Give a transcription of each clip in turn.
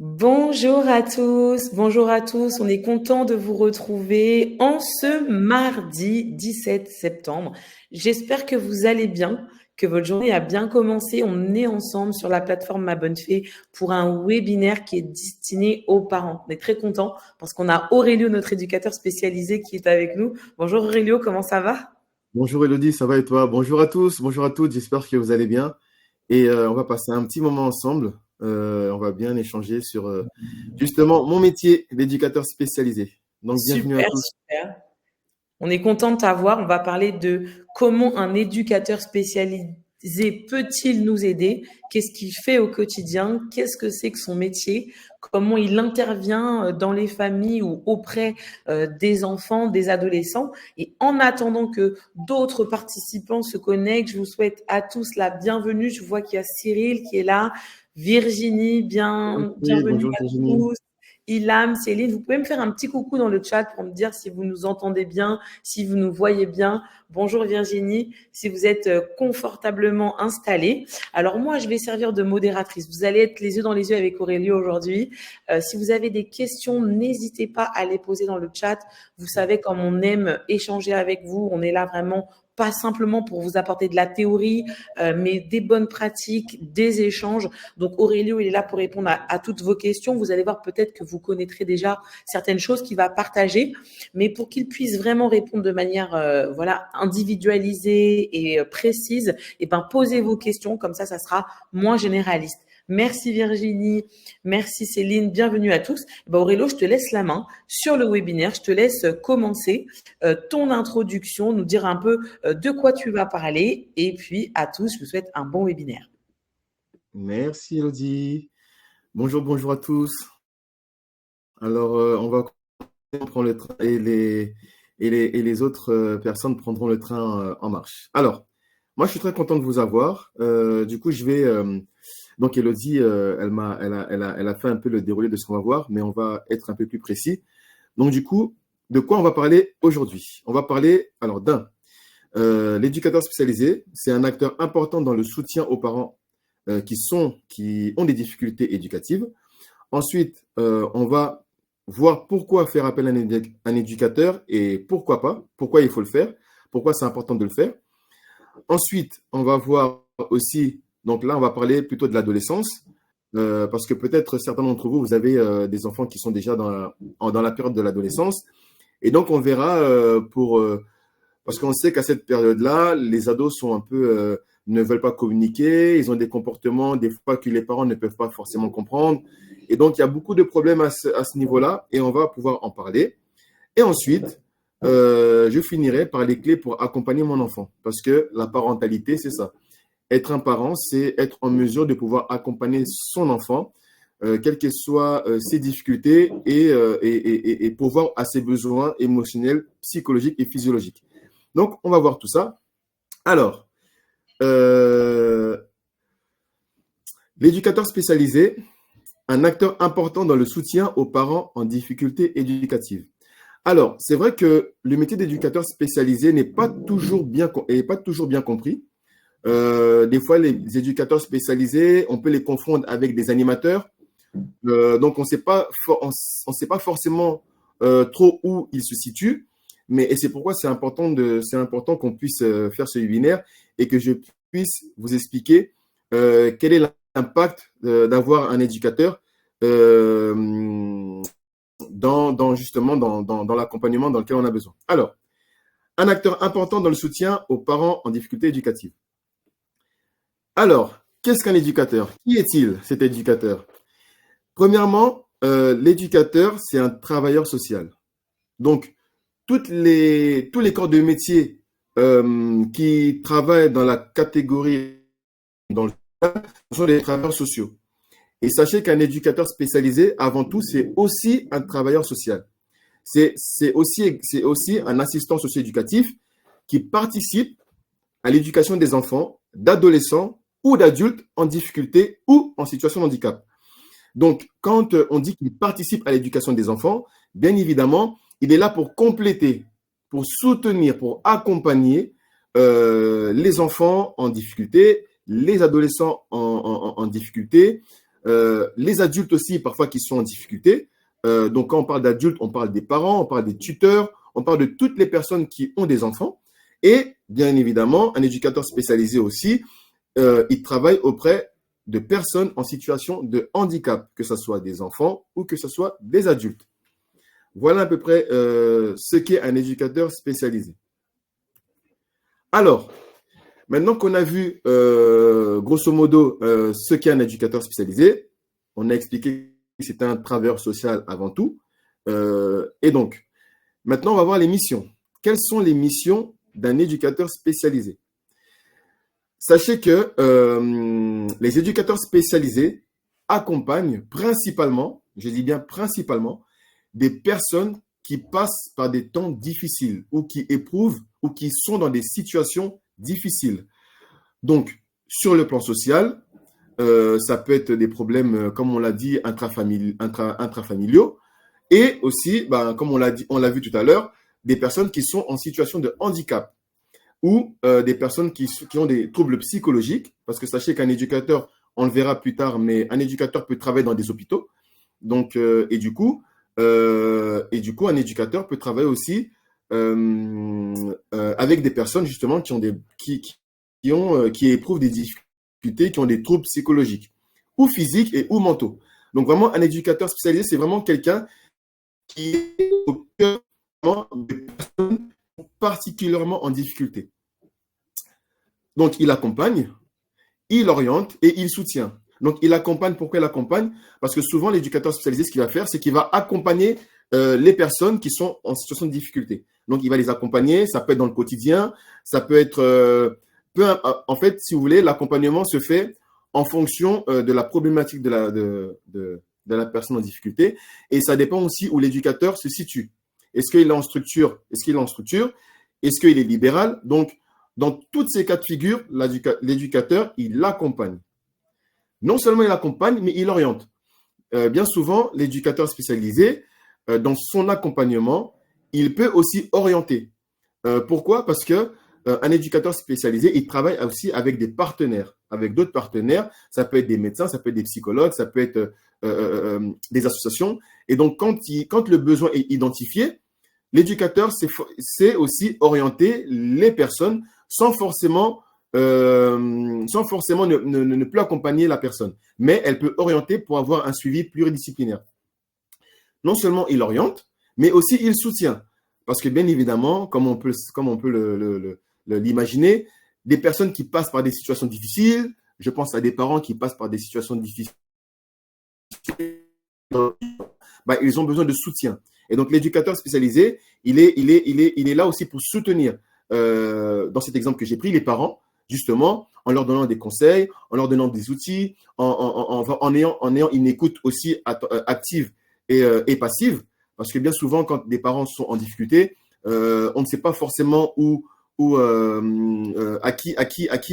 Bonjour à tous, on est content de vous retrouver en ce mardi 17 septembre. J'espère que vous allez bien, que votre journée a bien commencé. On est ensemble sur la plateforme Ma Bonne Fée pour un webinaire qui est destiné aux parents. On est très content parce qu'on a Aurélio, notre éducateur spécialisé, qui est avec nous. Bonjour Aurélio, comment ça va? Bonjour Elodie, ça va et toi? Bonjour à tous, bonjour à toutes, j'espère que vous allez bien. Et on va passer un petit moment ensemble. On va bien échanger sur justement mon métier d'éducateur spécialisé. Donc bienvenue à Super, tous. super. On est content de t'avoir. On va parler de comment un éducateur spécialisé peut-il nous aider? Qu'est-ce qu'il fait au quotidien? Qu'est-ce que c'est que son métier? Comment il intervient dans les familles ou auprès des enfants, des adolescents? Et en attendant que d'autres participants se connectent, je vous souhaite à tous la bienvenue. Je vois qu'il y a Cyril qui est là, Virginie, Oui, bienvenue bonjour à Virginie. tous. Ilham, Céline, vous pouvez me faire un petit coucou dans le chat pour me dire si vous nous entendez bien, si vous nous voyez bien. Bonjour Virginie, si vous êtes confortablement installée. Alors moi, je vais servir de modératrice. Vous allez être les yeux dans les yeux avec Aurélio aujourd'hui. Si vous avez des questions, n'hésitez pas à les poser dans le chat. Vous savez, comme on aime échanger avec vous, on est là vraiment pas simplement pour vous apporter de la théorie, mais des bonnes pratiques, des échanges. Donc Aurélio, il est là pour répondre à toutes vos questions. Vous allez voir peut-être que vous connaîtrez déjà certaines choses qu'il va partager, mais pour qu'il puisse vraiment répondre de manière voilà individualisée et précise, et ben posez vos questions comme ça sera moins généraliste. Merci Virginie, merci Céline, bienvenue à tous. Ben Aurélo, je te laisse la main sur le webinaire, je te laisse commencer ton introduction, nous dire un peu de quoi tu vas parler, et puis à tous, je vous souhaite un bon webinaire. Merci Elodie. Bonjour, bonjour à tous. Alors on va prendre le train et les autres personnes prendront le train en marche. Alors, moi je suis très content de vous avoir. Du coup, je vais donc Elodie, elle a fait un peu le déroulé de ce qu'on va voir, mais on va être un peu plus précis. Donc du coup, de quoi on va parler aujourd'hui? On va parler alors l'éducateur spécialisé, c'est un acteur important dans le soutien aux parents qui ont des difficultés éducatives. Ensuite, on va voir pourquoi faire appel à un éducateur et pourquoi pas, pourquoi il faut le faire, pourquoi c'est important de le faire. Ensuite, on va voir aussi, donc là, on va parler plutôt de l'adolescence, parce que peut-être certains d'entre vous, vous avez des enfants qui sont déjà dans la période de l'adolescence. Et donc, on verra parce qu'on sait qu'à cette période-là, les ados sont un peu, ne veulent pas communiquer, ils ont des comportements, des fois, que les parents ne peuvent pas forcément comprendre. Et donc, il y a beaucoup de problèmes à ce niveau-là, et on va pouvoir en parler. Et ensuite, je finirai par les clés pour accompagner mon enfant, parce que la parentalité, c'est ça. Être un parent, c'est être en mesure de pouvoir accompagner son enfant, quelles que soient ses difficultés, et pourvoir à ses besoins émotionnels, psychologiques et physiologiques. Donc, on va voir tout ça. Alors, euh, l'éducateur spécialisé, un acteur important dans le soutien aux parents en difficulté éducative. Alors, c'est vrai que le métier d'éducateur spécialisé n'est pas toujours bien compris. Des fois, les éducateurs spécialisés, on peut les confondre avec des animateurs. Donc, on sait pas forcément trop où ils se situent. Et c'est pourquoi c'est important qu'on puisse faire ce webinaire et que je puisse vous expliquer quel est l'impact d'avoir un éducateur justement dans l'accompagnement dans lequel on a besoin. Alors, un acteur important dans le soutien aux parents en difficulté éducative. Alors, qu'est-ce qu'un éducateur? Qui est-il, cet éducateur? Premièrement, l'éducateur, c'est un travailleur social. Donc, tous les corps de métier qui travaillent dans la catégorie, dans le ce sont des travailleurs sociaux. Et sachez qu'un éducateur spécialisé, avant tout, c'est aussi un travailleur social. C'est aussi un assistant socio-éducatif qui participe à l'éducation des enfants, d'adolescents ou d'adultes en difficulté ou en situation de handicap. Donc, quand on dit qu'il participe à l'éducation des enfants, bien évidemment, il est là pour compléter, pour soutenir, pour accompagner les enfants en difficulté, les adolescents en difficulté, les adultes aussi, parfois, qui sont en difficulté. Donc, quand on parle d'adultes, on parle des parents, on parle des tuteurs, on parle de toutes les personnes qui ont des enfants. Et, bien évidemment, un éducateur spécialisé aussi, il travaille auprès de personnes en situation de handicap, que ce soit des enfants ou que ce soit des adultes. Voilà à peu près ce qu'est un éducateur spécialisé. Alors, maintenant qu'on a vu grosso modo ce qu'est un éducateur spécialisé, on a expliqué que c'est un travailleur social avant tout. Et donc, maintenant, on va voir les missions. Quelles sont les missions d'un éducateur spécialisé? Sachez que les éducateurs spécialisés accompagnent principalement, je dis bien principalement, des personnes qui passent par des temps difficiles ou qui éprouvent ou qui sont dans des situations difficiles. Donc, sur le plan social, ça peut être des problèmes, comme on l'a dit, intrafamiliaux, et aussi, comme on l'a vu tout à l'heure, des personnes qui sont en situation de handicap ou des personnes qui ont des troubles psychologiques, parce que sachez qu'un éducateur, on le verra plus tard, mais un éducateur peut travailler dans des hôpitaux. Donc, et du coup, un éducateur peut travailler aussi avec des personnes justement qui éprouvent des difficultés, qui ont des troubles psychologiques, ou physiques et ou mentaux. Donc vraiment, un éducateur spécialisé, c'est vraiment quelqu'un qui est au cœur des personnes particulièrement en difficulté. Donc, il accompagne, il oriente et il soutient. Donc, il accompagne. Pourquoi il accompagne? Parce que souvent, l'éducateur spécialisé, ce qu'il va faire, c'est qu'il va accompagner les personnes qui sont en situation de difficulté. Donc, il va les accompagner. Ça peut être dans le quotidien. Ça peut être… en fait, si vous voulez, l'accompagnement se fait en fonction de la problématique de la personne en difficulté. Et ça dépend aussi où l'éducateur se situe. Est-ce qu'il est en structure? Est-ce qu'il est libéral? Donc, dans toutes ces cas de figure, l'éducateur, il l'accompagne. Non seulement il accompagne, mais il oriente. Bien souvent, l'éducateur spécialisé, dans son accompagnement, il peut aussi orienter. Pourquoi? Parce que un éducateur spécialisé, il travaille aussi avec des partenaires, avec d'autres partenaires. Ça peut être des médecins, ça peut être des psychologues, ça peut être des associations. Et donc, quand le besoin est identifié, l'éducateur sait aussi orienter les personnes sans forcément ne plus accompagner la personne. Mais elle peut orienter pour avoir un suivi pluridisciplinaire. Non seulement il oriente, mais aussi il soutient. Parce que bien évidemment, comme on peut l'imaginer, des personnes qui passent par des situations difficiles, je pense à des parents qui passent par des situations difficiles, ils ont besoin de soutien. Et donc, l'éducateur spécialisé, il est là aussi pour soutenir, dans cet exemple que j'ai pris, les parents, justement, en leur donnant des conseils, en leur donnant des outils, en ayant une écoute aussi active et passive. Parce que bien souvent, quand des parents sont en difficulté, on ne sait pas forcément à qui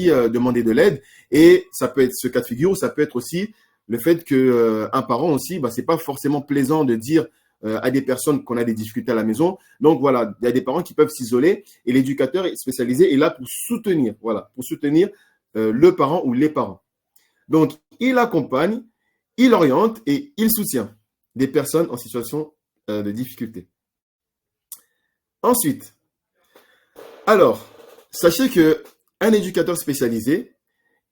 demander de l'aide. Et ça peut être ce cas de figure, ça peut être aussi le fait qu'un parent aussi, c'est pas forcément plaisant de dire à des personnes qu'on a des difficultés à la maison. Donc voilà, il y a des parents qui peuvent s'isoler et l'éducateur spécialisé est là pour soutenir, le parent ou les parents. Donc, il accompagne, il oriente et il soutient des personnes en situation de difficulté. Ensuite, alors, sachez qu'un éducateur spécialisé,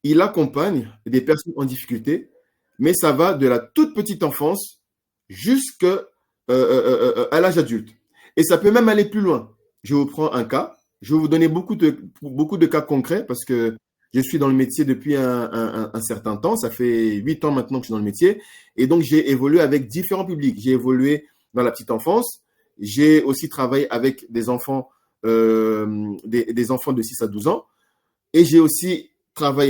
il accompagne des personnes en difficulté, mais ça va de la toute petite enfance jusqu'à l'âge adulte. Et ça peut même aller plus loin. Je vous prends un cas. Je vais vous donner beaucoup de cas concrets parce que je suis dans le métier depuis un certain temps. Ça fait 8 ans maintenant que je suis dans le métier. Et donc, j'ai évolué avec différents publics. J'ai évolué dans la petite enfance. J'ai aussi travaillé avec des enfants, des enfants de 6 à 12 ans. Et j'ai aussi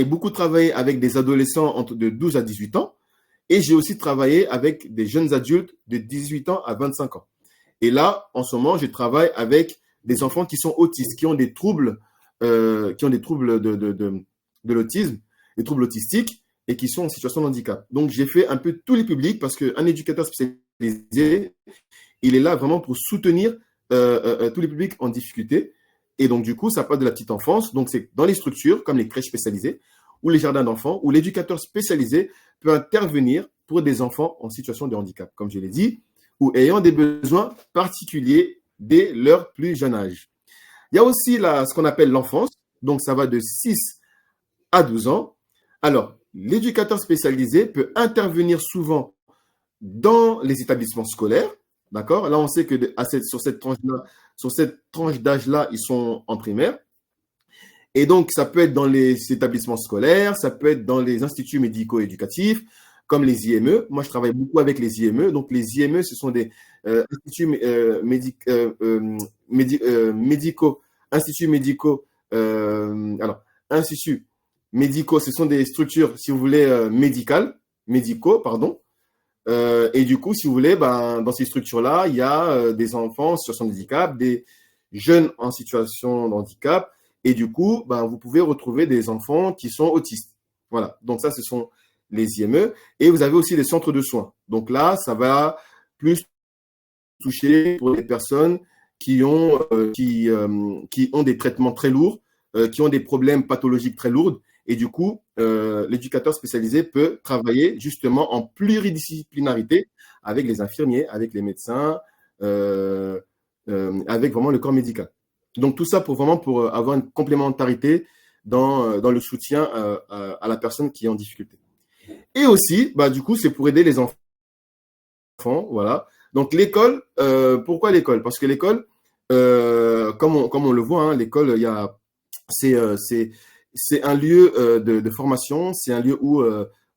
beaucoup travaillé avec des adolescents de 12 à 18 ans. Et j'ai aussi travaillé avec des jeunes adultes de 18 ans à 25 ans. Et là, en ce moment, je travaille avec des enfants qui sont autistes, qui ont des troubles, de l'autisme, des troubles autistiques, et qui sont en situation de handicap. Donc, j'ai fait un peu tous les publics parce qu'un éducateur spécialisé, il est là vraiment pour soutenir tous les publics en difficulté. Et donc, du coup, ça passe de la petite enfance. Donc, c'est dans les structures, comme les crèches spécialisées, ou les jardins d'enfants, où l'éducateur spécialisé peut intervenir pour des enfants en situation de handicap, comme je l'ai dit, ou ayant des besoins particuliers dès leur plus jeune âge. Il y a aussi ce qu'on appelle l'enfance, donc ça va de 6 à 12 ans. Alors, l'éducateur spécialisé peut intervenir souvent dans les établissements scolaires, d'accord? Là, on sait que sur cette tranche d'âge-là, ils sont en primaire. Et donc, ça peut être dans les établissements scolaires, ça peut être dans les instituts médico-éducatifs, comme les IME. Moi, je travaille beaucoup avec les IME. Donc, les IME, ce sont des instituts médicaux. Instituts médicaux. Instituts médicaux, ce sont des structures, si vous voulez, médicaux, pardon. Et du coup, si vous voulez, dans ces structures-là, il y a des enfants en situation de handicap, des jeunes en situation de handicap. Et du coup, vous pouvez retrouver des enfants qui sont autistes. Voilà. Donc ça, ce sont les IME. Et vous avez aussi les centres de soins. Donc là, ça va plus toucher pour les personnes qui ont des traitements très lourds, qui ont des problèmes pathologiques très lourds. Et du coup, l'éducateur spécialisé peut travailler justement en pluridisciplinarité avec les infirmiers, avec les médecins, avec vraiment le corps médical. Donc tout ça pour avoir une complémentarité dans le soutien à la personne qui est en difficulté. Et aussi, du coup, c'est pour aider les enfants. Voilà. Donc l'école, pourquoi l'école? Parce que l'école, comme on le voit, l'école, c'est un lieu de formation, c'est un lieu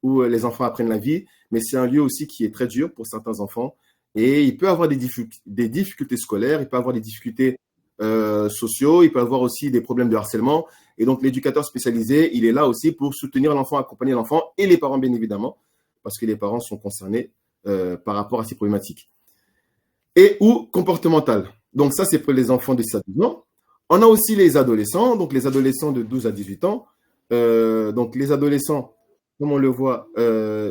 où les enfants apprennent la vie, mais c'est un lieu aussi qui est très dur pour certains enfants. Et il peut avoir des difficultés scolaires, il peut avoir des difficultés sociaux, il peut avoir aussi des problèmes de harcèlement. Et donc, l'éducateur spécialisé, il est là aussi pour soutenir l'enfant, accompagner l'enfant et les parents, bien évidemment, parce que les parents sont concernés par rapport à ces problématiques. Et ou comportementales. Donc, ça, c'est pour les enfants de 7 ans. On a aussi les adolescents, donc les adolescents de 12 à 18 ans. Donc, les adolescents, comme on le voit,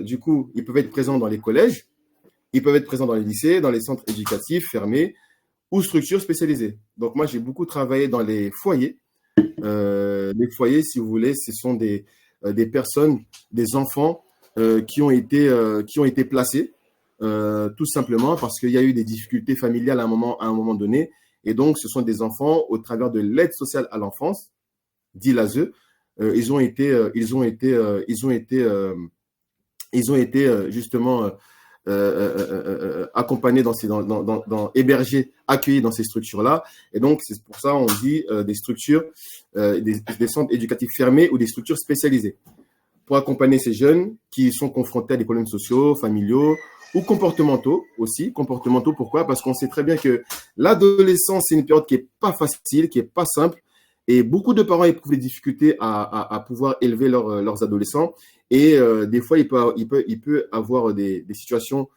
du coup, ils peuvent être présents dans les collèges, ils peuvent être présents dans les lycées, dans les centres éducatifs fermés ou structures spécialisées. Donc, moi, j'ai beaucoup travaillé dans les foyers. Les foyers, si vous voulez, ce sont des personnes, des enfants qui ont été placés, tout simplement parce qu'il y a eu des difficultés familiales à un moment donné. Et donc, ce sont des enfants, au travers de l'aide sociale à l'enfance, dit l'ASE, ils ont été justement accompagnés hébergés, accueillis dans ces structures-là. Et donc, c'est pour ça on dit des structures, des centres éducatifs fermés ou des structures spécialisées pour accompagner ces jeunes qui sont confrontés à des problèmes sociaux, familiaux ou comportementaux aussi. Comportementaux, pourquoi? Parce qu'on sait très bien que l'adolescence, c'est une période qui n'est pas facile, qui n'est pas simple. Et beaucoup de parents éprouvent des difficultés à pouvoir élever leurs adolescents. Et des fois, il peut avoir des situations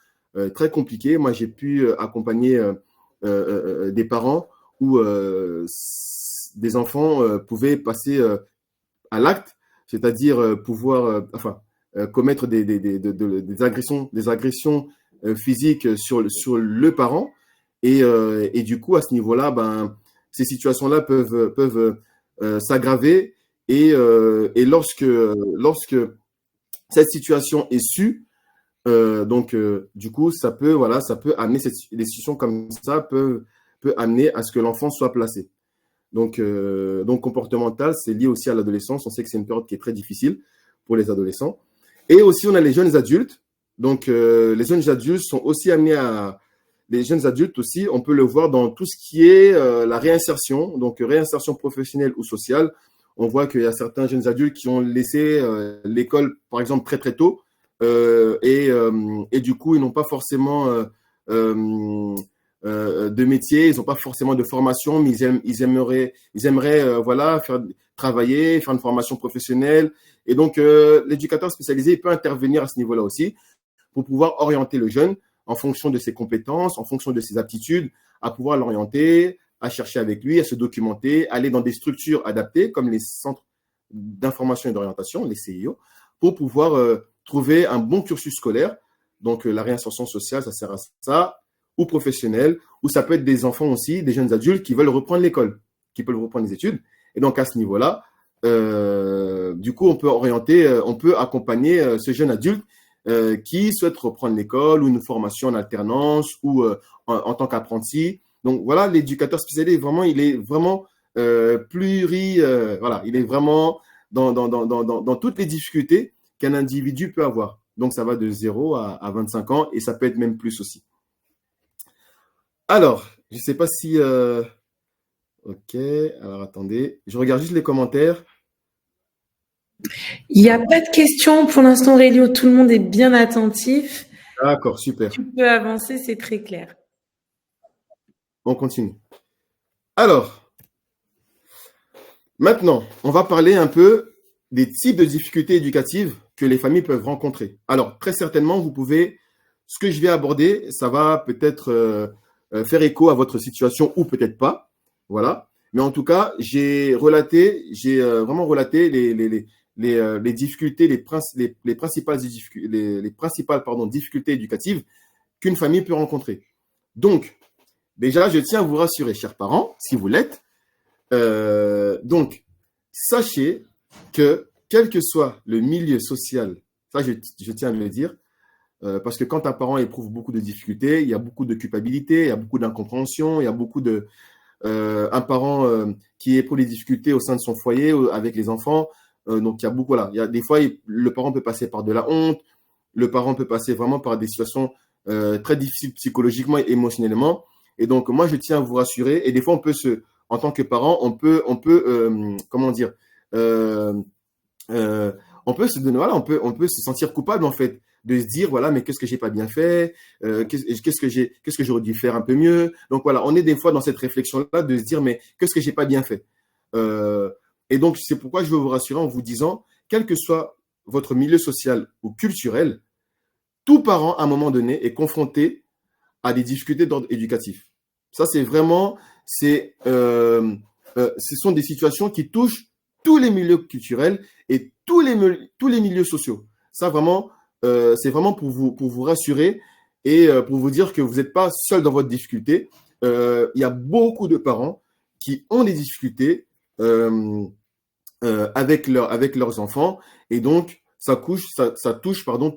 très compliquées. Moi, j'ai pu accompagner des parents où des enfants pouvaient passer à l'acte, c'est-à-dire pouvoir commettre des agressions physiques sur le parent. Et du coup, à ce niveau-là, ces situations-là peuvent s'aggraver. Et lorsque cette situation est su, du coup, ça peut amener des situations comme ça peut amener à ce que l'enfant soit placé. Donc comportemental, c'est lié aussi à l'adolescence. On sait que c'est une période qui est très difficile pour les adolescents. Et aussi, on a les jeunes adultes. Donc, les jeunes adultes sont aussi amenés les jeunes adultes aussi, on peut le voir dans tout ce qui est la réinsertion, donc réinsertion professionnelle ou sociale. On voit qu'il y a certains jeunes adultes qui ont laissé l'école, par exemple, très très tôt, et du coup, ils n'ont pas forcément de métier, ils n'ont pas forcément de formation, mais ils aimeraient travailler, faire une formation professionnelle. Et donc, l'éducateur spécialisé il peut intervenir à ce niveau-là aussi pour pouvoir orienter le jeune en fonction de ses compétences, en fonction de ses aptitudes, à pouvoir l'orienter, à chercher avec lui, à se documenter, aller dans des structures adaptées comme les centres d'information et d'orientation, les CIO, pour pouvoir trouver un bon cursus scolaire. Donc, la réinsertion sociale, ça sert à ça, ou professionnel, ou ça peut être des enfants aussi, des jeunes adultes qui veulent reprendre l'école, qui peuvent reprendre les études. Et donc, à ce niveau-là, du coup, on peut accompagner ce jeune adulte qui souhaite reprendre l'école ou une formation en alternance ou en tant qu'apprenti. Donc voilà, l'éducateur spécialisé, vraiment, il est vraiment voilà, il est vraiment dans toutes les difficultés qu'un individu peut avoir. Donc ça va de 0 à 25 ans et ça peut être même plus aussi. Alors, je ne sais pas si... Ok, alors attendez, je regarde juste les commentaires. Il n'y a pas de questions pour l'instant, Aurélio. Tout le monde est bien attentif. D'accord, super. Tu peux avancer, c'est très clair. On continue. Alors, maintenant, on va parler un peu des types de difficultés éducatives que les familles peuvent rencontrer. Alors, très certainement, ce que je vais aborder, ça va peut-être faire écho à votre situation ou peut-être pas. Voilà. Mais en tout cas, j'ai vraiment relaté les difficultés, les principales difficultés éducatives qu'une famille peut rencontrer. Donc, déjà, je tiens à vous rassurer, chers parents, si vous l'êtes. Donc, sachez que quel que soit le milieu social, ça je tiens à le dire, parce que quand un parent éprouve beaucoup de difficultés, il y a beaucoup de culpabilité, il y a beaucoup d'incompréhension, il y a beaucoup de... un parent qui éprouve des difficultés au sein de son foyer avec les enfants, donc il y a beaucoup, voilà, des fois, le parent peut passer par de la honte, le parent peut passer vraiment par des situations très difficiles psychologiquement et émotionnellement. Et donc, moi, je tiens à vous rassurer. Et des fois, en tant que parent, comment dire, on peut se donner, voilà, on peut se sentir coupable en fait, de se dire voilà, mais qu'est-ce que j'ai pas bien fait, qu'est-ce que j'aurais dû faire un peu mieux. Donc voilà, on est des fois dans cette réflexion-là de se dire mais qu'est-ce que j'ai pas bien fait. Et donc c'est pourquoi je veux vous rassurer en vous disant, quel que soit votre milieu social ou culturel, tout parent à un moment donné est confronté à des difficultés d'ordre éducatif. Ça c'est vraiment, ce sont des situations qui touchent tous les milieux culturels et tous les milieux sociaux. Ça, vraiment, c'est vraiment pour vous rassurer et pour vous dire que vous n'êtes pas seul dans votre difficulté. Il y a beaucoup de parents qui ont des difficultés avec leurs enfants et donc, ça touche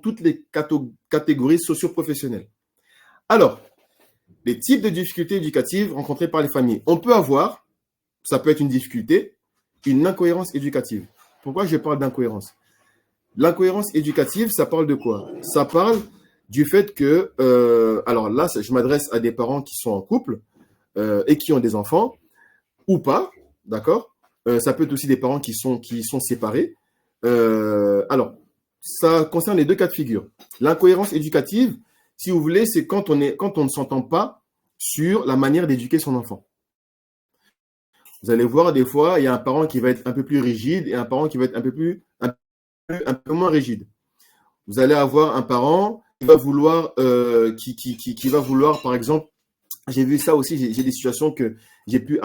toutes les catégories socio-professionnelles. Alors, les types de difficultés éducatives rencontrées par les familles. On peut avoir, ça peut être une difficulté, une incohérence éducative. Pourquoi je parle d'incohérence? L'incohérence éducative, ça parle de quoi? Ça parle du fait que, alors là, je m'adresse à des parents qui sont en couple et qui ont des enfants, ou pas, d'accord? Ça peut être aussi des parents qui sont séparés. Alors, ça concerne les deux cas de figure. L'incohérence éducative, si vous voulez, c'est quand on ne s'entend pas sur la manière d'éduquer son enfant. Vous allez voir, des fois, il y a un parent qui va être un peu plus rigide et un parent qui va être un peu moins rigide. Vous allez avoir un parent qui va vouloir, par exemple, j'ai vu ça aussi, j'ai des situations que j'ai pu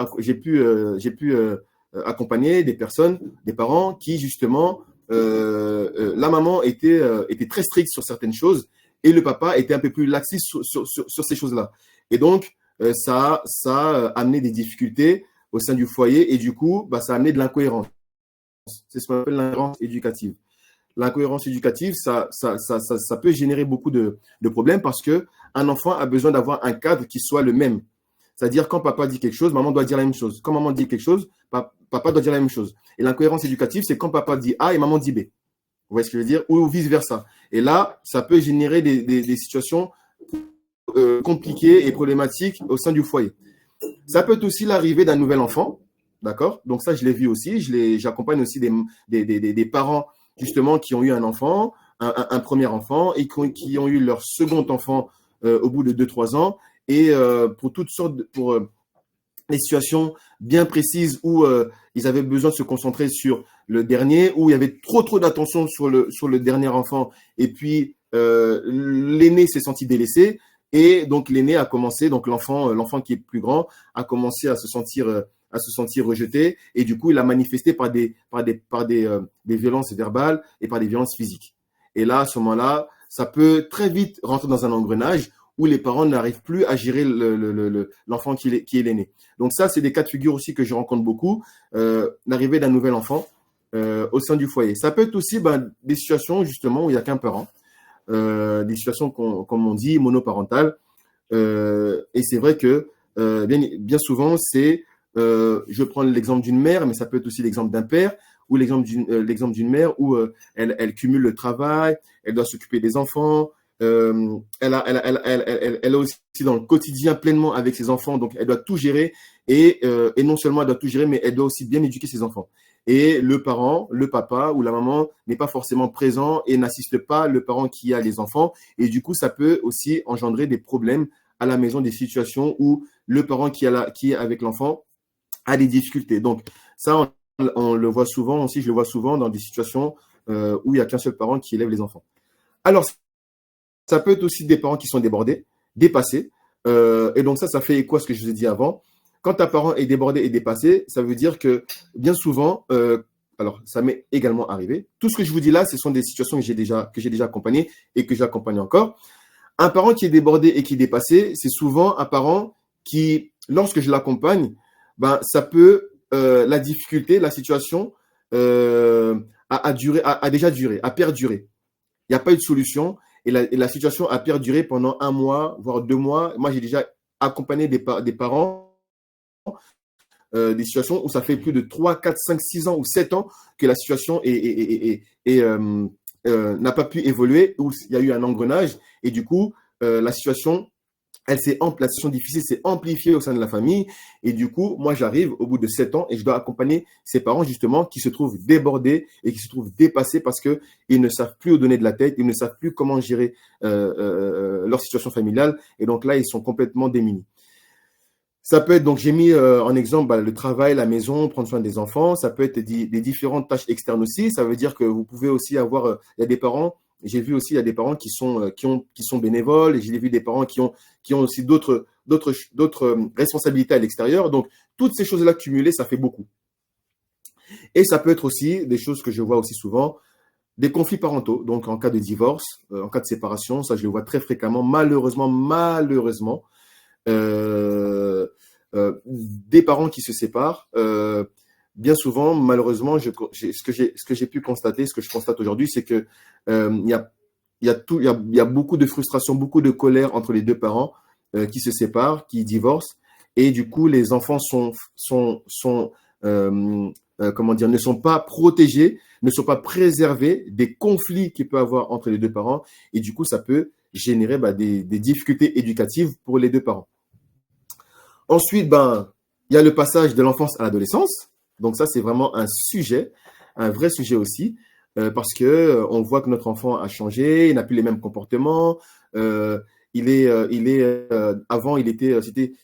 accompagner des personnes, des parents qui, justement, la maman était très stricte sur certaines choses et le papa était un peu plus laxiste sur ces choses-là. Et donc, ça a amené des difficultés au sein du foyer et du coup, ça a amené de l'incohérence. C'est ce qu'on appelle l'incohérence éducative. L'incohérence éducative, ça peut générer beaucoup de problèmes parce qu'un enfant a besoin d'avoir un cadre qui soit le même. C'est-à-dire, quand papa dit quelque chose, maman doit dire la même chose. Quand maman dit quelque chose, papa doit dire la même chose. Et l'incohérence éducative, c'est quand papa dit A et maman dit B. Vous voyez ce que je veux dire? Ou vice-versa. Et là, ça peut générer des situations compliquées et problématiques au sein du foyer. Ça peut être aussi l'arrivée d'un nouvel enfant, d'accord? Donc ça, je l'ai vu aussi. J'accompagne aussi des parents, justement, qui ont eu un enfant, un premier enfant, et qui ont eu leur second enfant au bout de 2-3 ans. Et pour toutes sortes, pour des situations bien précises où ils avaient besoin de se concentrer sur le dernier, où il y avait trop d'attention sur le dernier enfant. Et puis, l'aîné s'est senti délaissé. Et donc, l'aîné a commencé, donc l'enfant qui est plus grand, a commencé à se sentir rejeté. Et du coup, il a manifesté par des violences verbales et par des violences physiques. Et là, à ce moment-là, ça peut très vite rentrer dans un engrenage où les parents n'arrivent plus à gérer l'enfant qui est l'aîné. Donc ça, c'est des cas de figure aussi que je rencontre beaucoup. L'arrivée d'un nouvel enfant, au sein du foyer. Ça peut être aussi des situations justement où il n'y a qu'un parent, des situations comme on dit monoparentales. Et c'est vrai que bien souvent, je prends l'exemple d'une mère, mais ça peut être aussi l'exemple d'un père, ou l'exemple d'une mère où elle cumule le travail, elle doit s'occuper des enfants, elle est aussi dans le quotidien pleinement avec ses enfants, donc elle doit tout gérer, et non seulement elle doit tout gérer, mais elle doit aussi bien éduquer ses enfants. Et le parent, le papa ou la maman n'est pas forcément présent et n'assiste pas le parent qui a les enfants. Et du coup, ça peut aussi engendrer des problèmes à la maison, des situations où le parent qui est avec l'enfant a des difficultés. Donc, ça, on le voit souvent aussi, je le vois souvent dans des situations où il n'y a qu'un seul parent qui élève les enfants. Alors, ça peut être aussi des parents qui sont débordés, dépassés. Et donc, ça fait écho à ce que je vous ai dit avant. Quand un parent est débordé et dépassé, ça veut dire que bien souvent, alors ça m'est également arrivé. Tout ce que je vous dis là, ce sont des situations que j'ai déjà accompagnées et que j'accompagne encore. Un parent qui est débordé et qui est dépassé, c'est souvent un parent qui, lorsque je l'accompagne, ça peut, la difficulté, la situation a déjà duré, a perduré. Il n'y a pas eu de solution et la situation a perduré pendant 1 mois, voire 2 mois. Moi, j'ai déjà accompagné des parents, des situations où ça fait plus de 3, 4, 5, 6 ans ou 7 ans que la situation n'a pas pu évoluer, où il y a eu un engrenage et du coup, la situation difficile s'est amplifiée au sein de la famille. Et du coup, moi, j'arrive au bout de 7 ans et je dois accompagner ces parents, justement, qui se trouvent débordés et qui se trouvent dépassés parce qu'ils ne savent plus où donner de la tête, ils ne savent plus comment gérer leur situation familiale. Et donc là, ils sont complètement démunis. Ça peut être, donc j'ai mis en exemple le travail, la maison, prendre soin des enfants. Ça peut être des différentes tâches externes aussi. Ça veut dire que vous pouvez aussi avoir, il y a des parents, j'ai vu aussi, il y a des parents qui sont bénévoles, et j'ai vu des parents qui ont aussi d'autres responsabilités à l'extérieur. Donc, toutes ces choses-là cumulées, ça fait beaucoup. Et ça peut être aussi des choses que je vois aussi souvent, des conflits parentaux. Donc, en cas de divorce, en cas de séparation, ça, je le vois très fréquemment, malheureusement, des parents qui se séparent. Bien souvent, malheureusement, ce que j'ai pu constater, ce que je constate aujourd'hui, c'est que il y a beaucoup de frustration, beaucoup de colère entre les deux parents qui se séparent, qui divorcent, et du coup, les enfants ne sont pas protégés, ne sont pas préservés des conflits qu'il peut y avoir entre les deux parents, et du coup, ça peut générer des difficultés éducatives pour les deux parents. Ensuite, il y a le passage de l'enfance à l'adolescence. Donc ça, c'est vraiment un vrai sujet aussi, parce que on voit que notre enfant a changé, il n'a plus les mêmes comportements. Avant,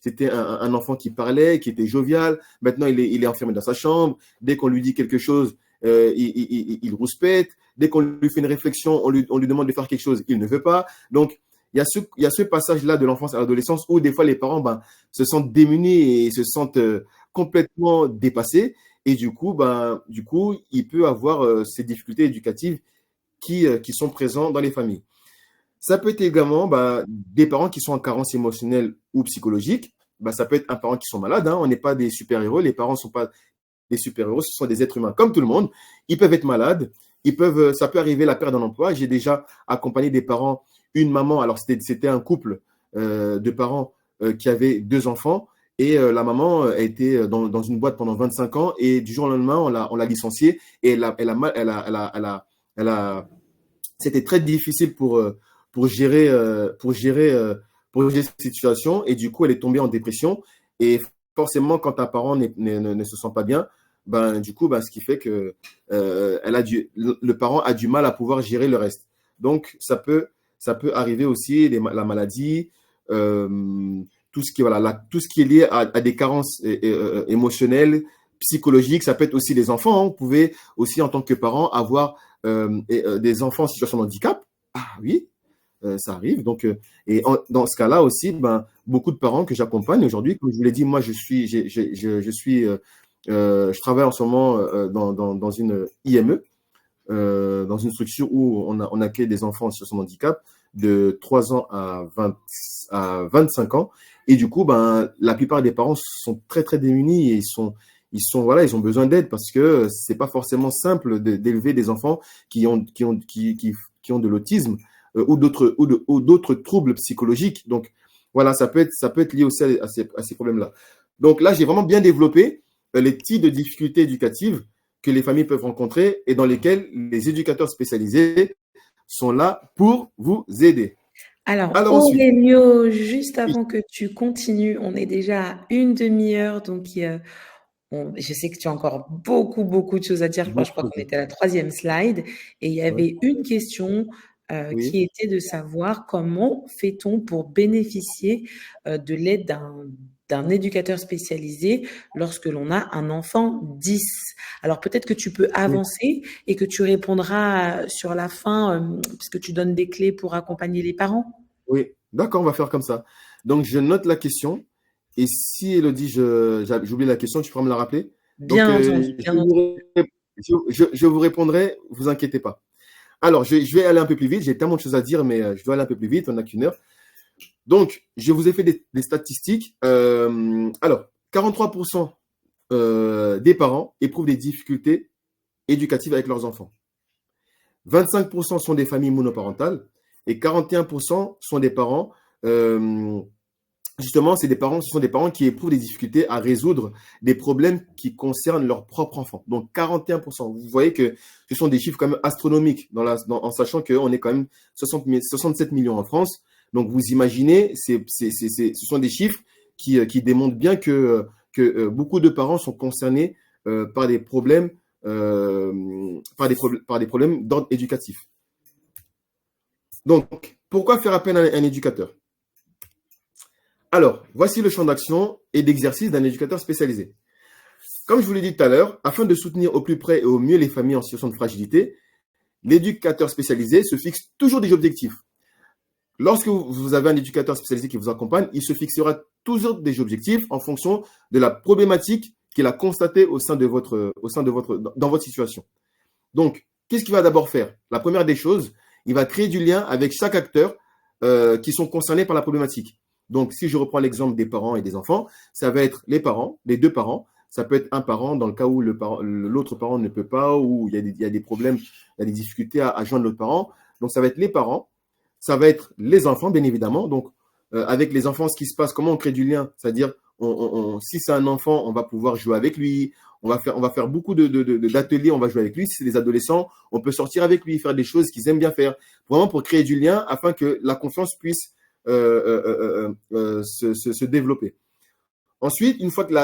c'était un enfant qui parlait, qui était jovial. Maintenant, il est enfermé dans sa chambre. Dès qu'on lui dit quelque chose, il rouspète. Dès qu'on lui fait une réflexion, on lui demande de faire quelque chose, il ne veut pas. Donc, il y a ce passage-là de l'enfance à l'adolescence où des fois les parents se sentent démunis et se sentent complètement dépassés. Et du coup, il peut avoir ces difficultés éducatives qui sont présentes dans les familles. Ça peut être également des parents qui sont en carence émotionnelle ou psychologique. Ça peut être un parent qui sont malades. On n'est pas des super-héros. Les parents ne sont pas des super-héros. Ce sont des êtres humains comme tout le monde. Ils peuvent être malades. Ça peut arriver la perte d'un emploi. J'ai déjà accompagné des parents, une maman. Alors, c'était un couple de parents qui avaient 2 enfants. Et la maman a été dans une boîte pendant 25 ans. Et du jour au lendemain, on l'a licenciée. Et c'était très difficile pour gérer cette situation. Et du coup, elle est tombée en dépression. Et forcément, quand un parent ne se sent pas bien, du coup, ce qui fait que le parent a du mal à pouvoir gérer le reste. Donc, ça peut arriver aussi, la maladie, tout ce qui est lié à des carences émotionnelles, psychologiques. Ça peut être aussi les enfants. Vous pouvez aussi, en tant que parent, avoir des enfants en situation de handicap. Ah oui, ça arrive. Donc, dans ce cas-là aussi, beaucoup de parents que j'accompagne aujourd'hui, comme je vous l'ai dit, moi, je travaille en ce moment dans une IME, dans une structure où on accueille des enfants en situation de handicap de 3 ans à 25 ans. Et du coup, la plupart des parents sont très, très démunis et ils ont besoin d'aide parce que c'est pas forcément simple d'élever des enfants qui ont de l'autisme ou d'autres troubles psychologiques. Donc, voilà, ça peut être lié aussi à ces problèmes-là. Donc là, j'ai vraiment bien développé les types de difficultés éducatives que les familles peuvent rencontrer et dans lesquelles les éducateurs spécialisés sont là pour vous aider. Alors, Alors ensuite, Aurélio, juste avant que tu continues, on est déjà à une demi-heure, donc je sais que tu as encore beaucoup, beaucoup de choses à dire. Je crois beaucoup qu'on de... était à la troisième slide et il y Ouais, avait une question oui, qui était de savoir comment fait-on pour bénéficier de l'aide d'un éducateur spécialisé lorsque l'on a un enfant 10. Alors peut-être que tu peux oui, avancer et que tu répondras sur la fin, puisque tu donnes des clés pour accompagner les parents. oui. D'accord, on va faire comme ça. Donc, je note la question. Et si Elodie, j'oublie la question, tu pourras me la rappeler. Donc, Bien entendu, bien entendu. je vous répondrai, vous inquiétez pas. Alors, je vais aller un peu plus vite. J'ai tellement de choses à dire, mais je dois aller un peu plus vite. On n'a qu'une heure. Donc, je vous ai fait des statistiques. Alors, 43% des parents éprouvent des difficultés éducatives avec leurs enfants. 25% sont des familles monoparentales et 41% sont des parents, justement, ce sont des parents qui éprouvent des difficultés à résoudre des problèmes qui concernent leur propre enfant. Donc 41%. Vous voyez que ce sont des chiffres quand même astronomiques en sachant qu'on est quand même 67 millions en France. Donc vous imaginez, ce sont des chiffres qui démontrent bien que beaucoup de parents sont concernés par des problèmes par des problèmes d'ordre éducatif. Donc, pourquoi faire appel à un éducateur? Alors, voici le champ d'action et d'exercice d'un éducateur spécialisé. Comme je vous l'ai dit tout à l'heure, afin de soutenir au plus près et au mieux les familles en situation de fragilité, l'éducateur spécialisé se fixe toujours des objectifs. Lorsque vous avez un éducateur spécialisé qui vous accompagne, il se fixera toujours des objectifs en fonction de la problématique qu'il a constatée dans votre situation. Donc, qu'est-ce qu'il va d'abord faire? La première des choses, il va créer du lien avec chaque acteur qui sont concernés par la problématique. Donc, si je reprends l'exemple des parents et des enfants, ça va être les parents, les deux parents. Ça peut être un parent dans le cas où l'autre parent ne peut pas, ou il y a des problèmes, il y a des difficultés à joindre l'autre parent. Donc, ça va être les parents, ça va être les enfants, bien évidemment. Donc, avec les enfants, ce qui se passe, comment on crée du lien? C'est-à-dire, si c'est un enfant, on va pouvoir jouer avec lui, on va faire beaucoup d'ateliers, on va jouer avec lui. Si c'est des adolescents, on peut sortir avec lui, faire des choses qu'ils aiment bien faire, vraiment pour créer du lien afin que la confiance puisse se développer. Ensuite, une fois que le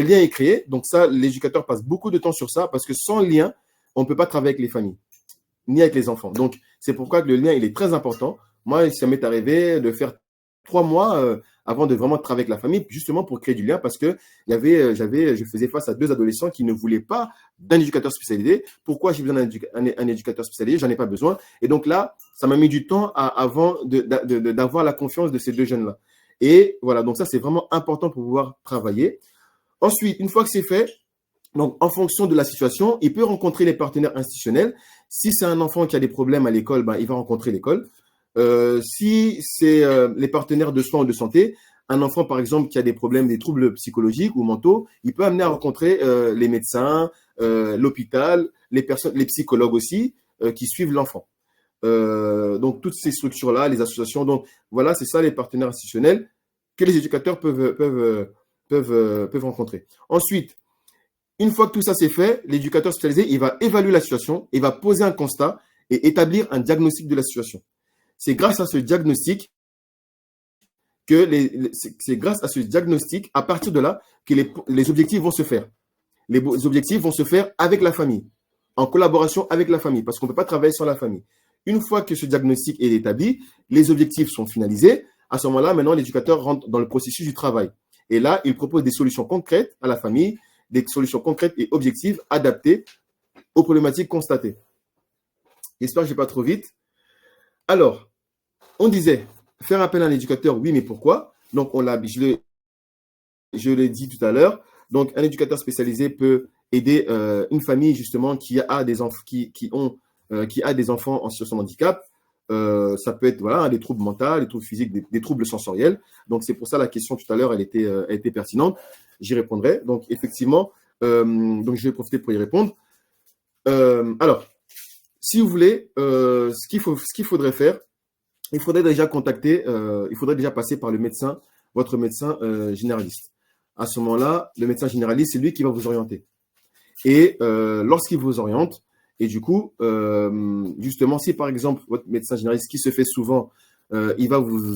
lien est créé, donc ça, l'éducateur passe beaucoup de temps sur ça parce que sans lien, on ne peut pas travailler avec les familles, ni avec les enfants. Donc, c'est pourquoi que le lien, il est très important. Moi, ça m'est arrivé de faire 3 mois avant de vraiment travailler avec la famille, justement pour créer du lien, parce que je faisais face à deux adolescents qui ne voulaient pas d'un éducateur spécialisé. Pourquoi j'ai besoin d'un éducateur spécialisé? J'en ai pas besoin. Et donc là, ça m'a mis du temps avant d'avoir la confiance de ces deux jeunes-là. Et voilà, donc ça, c'est vraiment important pour pouvoir travailler. Ensuite, une fois que c'est fait, donc en fonction de la situation, il peut rencontrer les partenaires institutionnels. Si c'est un enfant qui a des problèmes à l'école, il va rencontrer l'école. Si c'est les partenaires de soins ou de santé, un enfant par exemple qui a des problèmes, des troubles psychologiques ou mentaux, il peut amener à rencontrer les médecins, l'hôpital, les psychologues aussi qui suivent l'enfant. Donc toutes ces structures-là, les associations, donc voilà, c'est ça les partenaires institutionnels que les éducateurs peuvent rencontrer. Ensuite, une fois que tout ça c'est fait, l'éducateur spécialisé, il va évaluer la situation, il va poser un constat et établir un diagnostic de la situation. C'est grâce à ce diagnostic à partir de là, que les objectifs vont se faire. Les objectifs vont se faire avec la famille, en collaboration avec la famille, parce qu'on ne peut pas travailler sans la famille. Une fois que ce diagnostic est établi, les objectifs sont finalisés. À ce moment-là, maintenant, l'éducateur rentre dans le processus du travail. Et là, il propose des solutions concrètes à la famille, des solutions concrètes et objectives adaptées aux problématiques constatées. J'espère que je ne vais pas trop vite. Alors, on disait, faire appel à un éducateur, oui, mais pourquoi? Donc, je l'ai dit tout à l'heure. Donc, un éducateur spécialisé peut aider une famille, justement, qui a des enfants en situation de handicap. Ça peut être voilà, des troubles mentaux, des troubles physiques, des troubles sensoriels. Donc, c'est pour ça la question tout à l'heure, elle était pertinente. j'y répondrai. Donc, effectivement, donc je vais profiter pour y répondre. Alors, si vous voulez, ce qu'il faudrait faire, il faudrait déjà passer par le médecin, votre médecin généraliste. À ce moment-là, le médecin généraliste, c'est lui qui va vous orienter. Et lorsqu'il vous oriente, et du coup, justement, si par exemple votre médecin généraliste, qui se fait souvent, il va vous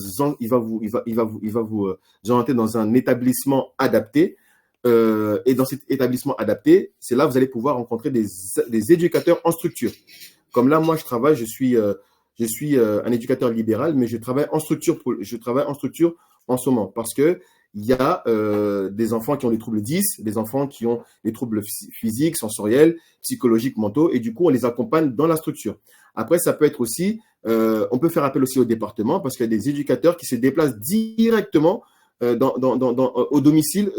orienter dans un établissement adapté. Et dans cet établissement adapté, c'est là que vous allez pouvoir rencontrer des éducateurs en structure. Comme là, moi, je suis un éducateur libéral, mais je travaille en structure en ce moment parce que il y a des enfants qui ont des troubles 10, des enfants qui ont des troubles physiques, sensoriels, psychologiques, mentaux, et du coup, on les accompagne dans la structure. Après, ça peut être aussi, on peut faire appel aussi au département parce qu'il y a des éducateurs qui se déplacent directement au domicile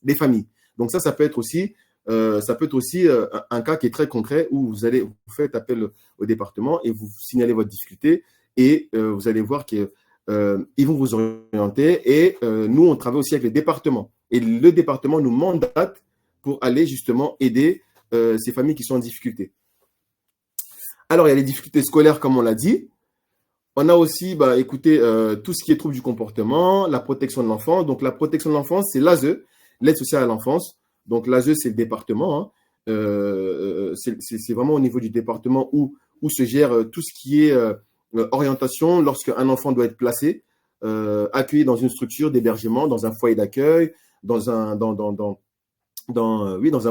des familles. Donc ça peut être aussi un cas qui est très concret où vous faites appel au département et vous signalez votre difficulté et vous allez voir qu'ils vont vous orienter et nous, on travaille aussi avec le département. Et le département nous mandate pour aller justement aider ces familles qui sont en difficulté. Alors, il y a les difficultés scolaires, comme on l'a dit. On a aussi, écoutez, tout ce qui est trouble du comportement, la protection de l'enfant. Donc, la protection de l'enfance, c'est l'ASE, l'aide sociale à l'enfance. Donc, l'ASE, c'est le département. C'est vraiment au niveau du département où se gère tout ce qui est orientation lorsqu'un enfant doit être placé, accueilli dans une structure d'hébergement, dans un foyer d'accueil, dans un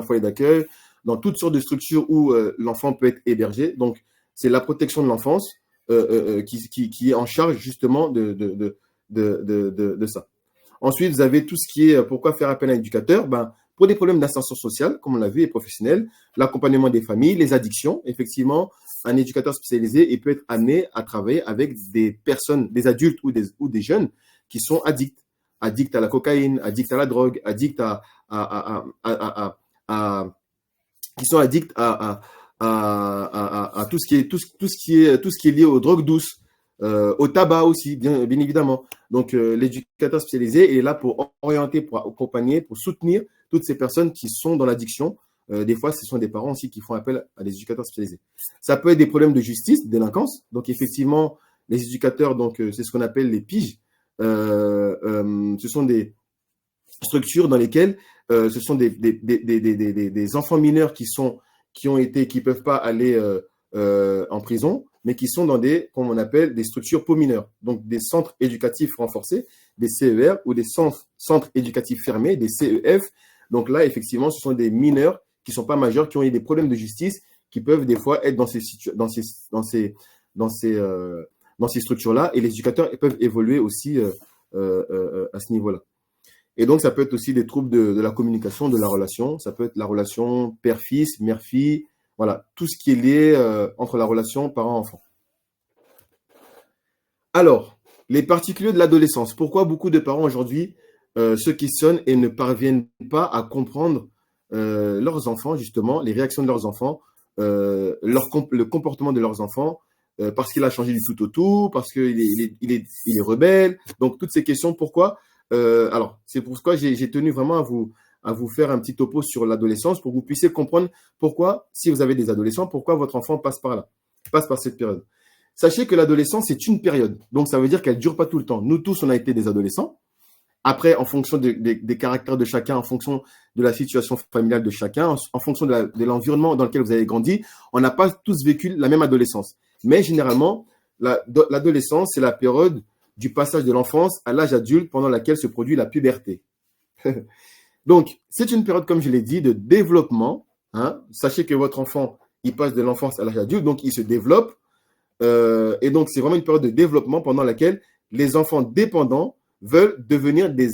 foyer d'accueil, dans toutes sortes de structures où l'enfant peut être hébergé. Donc, c'est la protection de l'enfance qui est en charge justement de ça. Ensuite, vous avez tout ce qui est pourquoi faire appel à un éducateur. Pour des problèmes d'insertion sociale, comme on l'a vu, et professionnelle, l'accompagnement des familles, les addictions. Effectivement, un éducateur spécialisé il peut être amené à travailler avec des personnes, des adultes ou des jeunes qui sont addicts à la cocaïne, addicts à la drogue, addicts qui sont addicts à tout ce qui est lié aux drogues douces, au tabac aussi, bien évidemment. Donc, l'éducateur spécialisé est là pour orienter, pour accompagner, pour soutenir toutes ces personnes qui sont dans l'addiction. Des fois, ce sont des parents aussi qui font appel à des éducateurs spécialisés. Ça peut être des problèmes de justice, de délinquance. Donc, effectivement, les éducateurs, c'est ce qu'on appelle les piges. Ce sont des structures dans lesquelles ce sont des enfants mineurs qui peuvent pas aller en prison, mais qui sont dans comme on appelle, des structures pour mineurs. Donc, des centres éducatifs renforcés, des CER ou des centres éducatifs fermés, des CEF. Donc là, effectivement, ce sont des mineurs qui sont pas majeurs, qui ont eu des problèmes de justice, qui peuvent des fois être dans ces structures-là. Et les éducateurs peuvent évoluer aussi à ce niveau-là. Et donc, ça peut être aussi des troubles de la communication, de la relation. Ça peut être la relation père-fils, mère-fille. Voilà, tout ce qui est lié entre la relation parent-enfant. Alors, les particuliers de l'adolescence. Pourquoi beaucoup de parents aujourd'hui se questionnent et ne parviennent pas à comprendre leurs enfants, justement, les réactions de leurs enfants, le comportement de leurs enfants, parce qu'il a changé du tout au tout, parce qu'il est rebelle. Donc, toutes ces questions, pourquoi alors, c'est pourquoi j'ai tenu vraiment à vous faire un petit topo sur l'adolescence pour que vous puissiez comprendre pourquoi, si vous avez des adolescents, pourquoi votre enfant passe par cette période. Sachez que l'adolescence, c'est une période. Donc, ça veut dire qu'elle ne dure pas tout le temps. Nous tous, on a été des adolescents. Après, en fonction des caractères de chacun, en fonction de la situation familiale de chacun, en fonction de l'environnement dans lequel vous avez grandi, on n'a pas tous vécu la même adolescence. Mais généralement, l'adolescence, c'est la période du passage de l'enfance à l'âge adulte pendant laquelle se produit la puberté. Donc, c'est une période, comme je l'ai dit, de développement. Sachez que votre enfant, il passe de l'enfance à l'âge adulte, donc il se développe. Et donc, c'est vraiment une période de développement pendant laquelle les enfants dépendants veulent devenir des